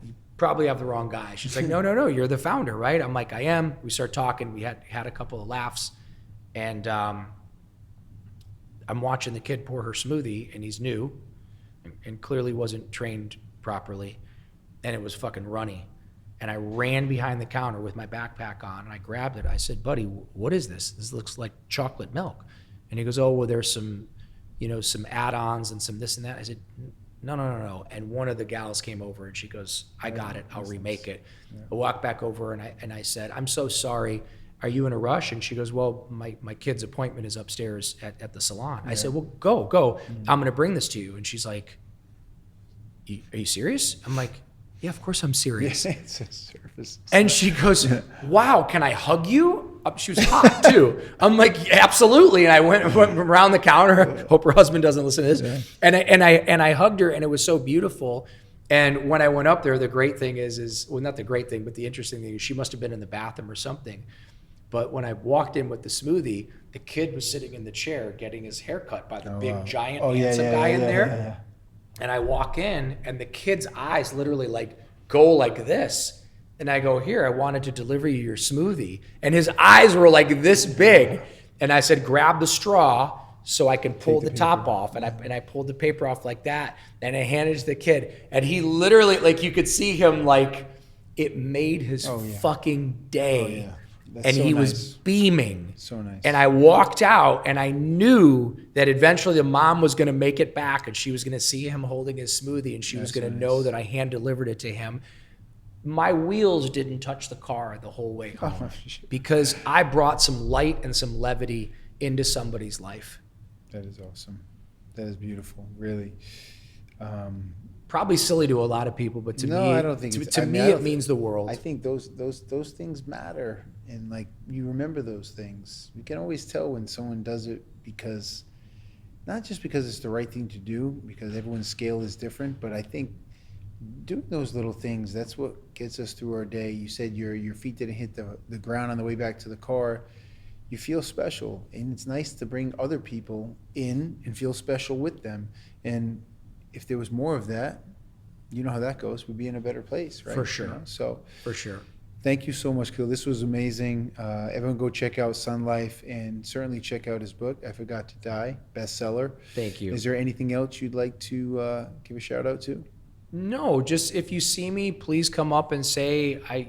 you probably have the wrong guy. She's like, no, you're the founder, right? I'm like, I am. We start talking. We had a couple of laughs. And I'm watching the kid pour her smoothie, and he's new and clearly wasn't trained properly. And it was fucking runny. And I ran behind the counter with my backpack on, and I grabbed it. I said, "Buddy, what is this? This looks like chocolate milk." And he goes, "Oh, well, there's some some add-ons and some this and that. I said, no. And one of the gals came over and she goes, I got it. I'll remake it. I walked back over and I said, I'm so sorry. Are you in a rush? And she goes, well, my kid's appointment is upstairs at the salon. I said, well, go. I'm going to bring this to you. And she's like, are you serious? I'm like, yeah, of course I'm serious. It's a service. And she goes, wow, can I hug you? She was hot too. I'm like, yeah, absolutely. And I went around the counter. Hope her husband doesn't listen to this. And I hugged her, and it was so beautiful. And when I went up there, the great thing is well, not the great thing, but the interesting thing is she must have been in the bathroom or something. But when I walked in with the smoothie, the kid was sitting in the chair getting his hair cut by the big giant handsome guy in there. Yeah. And I walk in, and the kid's eyes literally like go like this. And I go, here, I wanted to deliver you your smoothie. And his eyes were like this big. And I said, grab the straw so I can pull the top off. And I pulled the paper off like that. And I handed it to the kid. And he literally, like, you could see him, like, it made his fucking day. And so he nice. was beaming. So nice. And I walked out, and I knew that eventually the mom was going to make it back, and she was going to see him holding his smoothie, and she was going to know that I hand delivered it to him. My wheels didn't touch the car the whole way home because I brought some light and some levity into somebody's life. That is awesome. That is beautiful, really. Probably silly to a lot of people, but to me, I don't think it means the world. I think those things matter, and like you remember those things. You can always tell when someone does it because, not just because it's the right thing to do, because everyone's scale is different, but I think doing those little things, that's what gets us through our day. You said your feet didn't hit the ground on the way back to the car. You feel special, and it's nice to bring other people in and feel special with them. And if there was more of that, you know how that goes. We'd be in a better place, right? For sure. You know? So for sure. Thank you so much, Khalil. This was amazing. Everyone go check out SunLife, and certainly check out his book, I Forgot to Die, bestseller. Thank you. Is there anything else you'd like to give a shout out to? No, just if you see me, please come up and say, I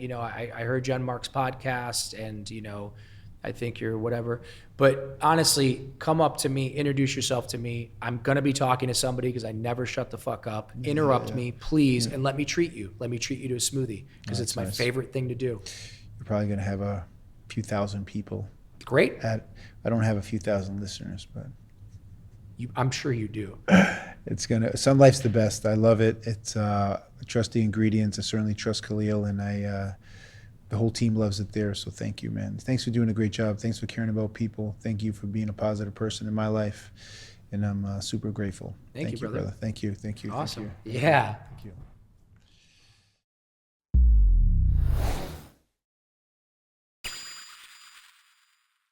heard you on Mark's podcast, and, I think you're whatever. But honestly, come up to me, introduce yourself to me. I'm going to be talking to somebody because I never shut the fuck up. Interrupt me, please, and let me treat you. Let me treat you to a smoothie because it's my favorite thing to do. You're probably going to have a few thousand people. Great. I don't have a few thousand listeners, but I'm sure you do. SunLife's the best. I love it. It's I trust the ingredients. I certainly trust Khalil, and the whole team loves it there. So thank you, man. Thanks for doing a great job. Thanks for caring about people. Thank you for being a positive person in my life, and I'm super grateful. Thank you, brother. Thank you. Awesome. Yeah. Thank you.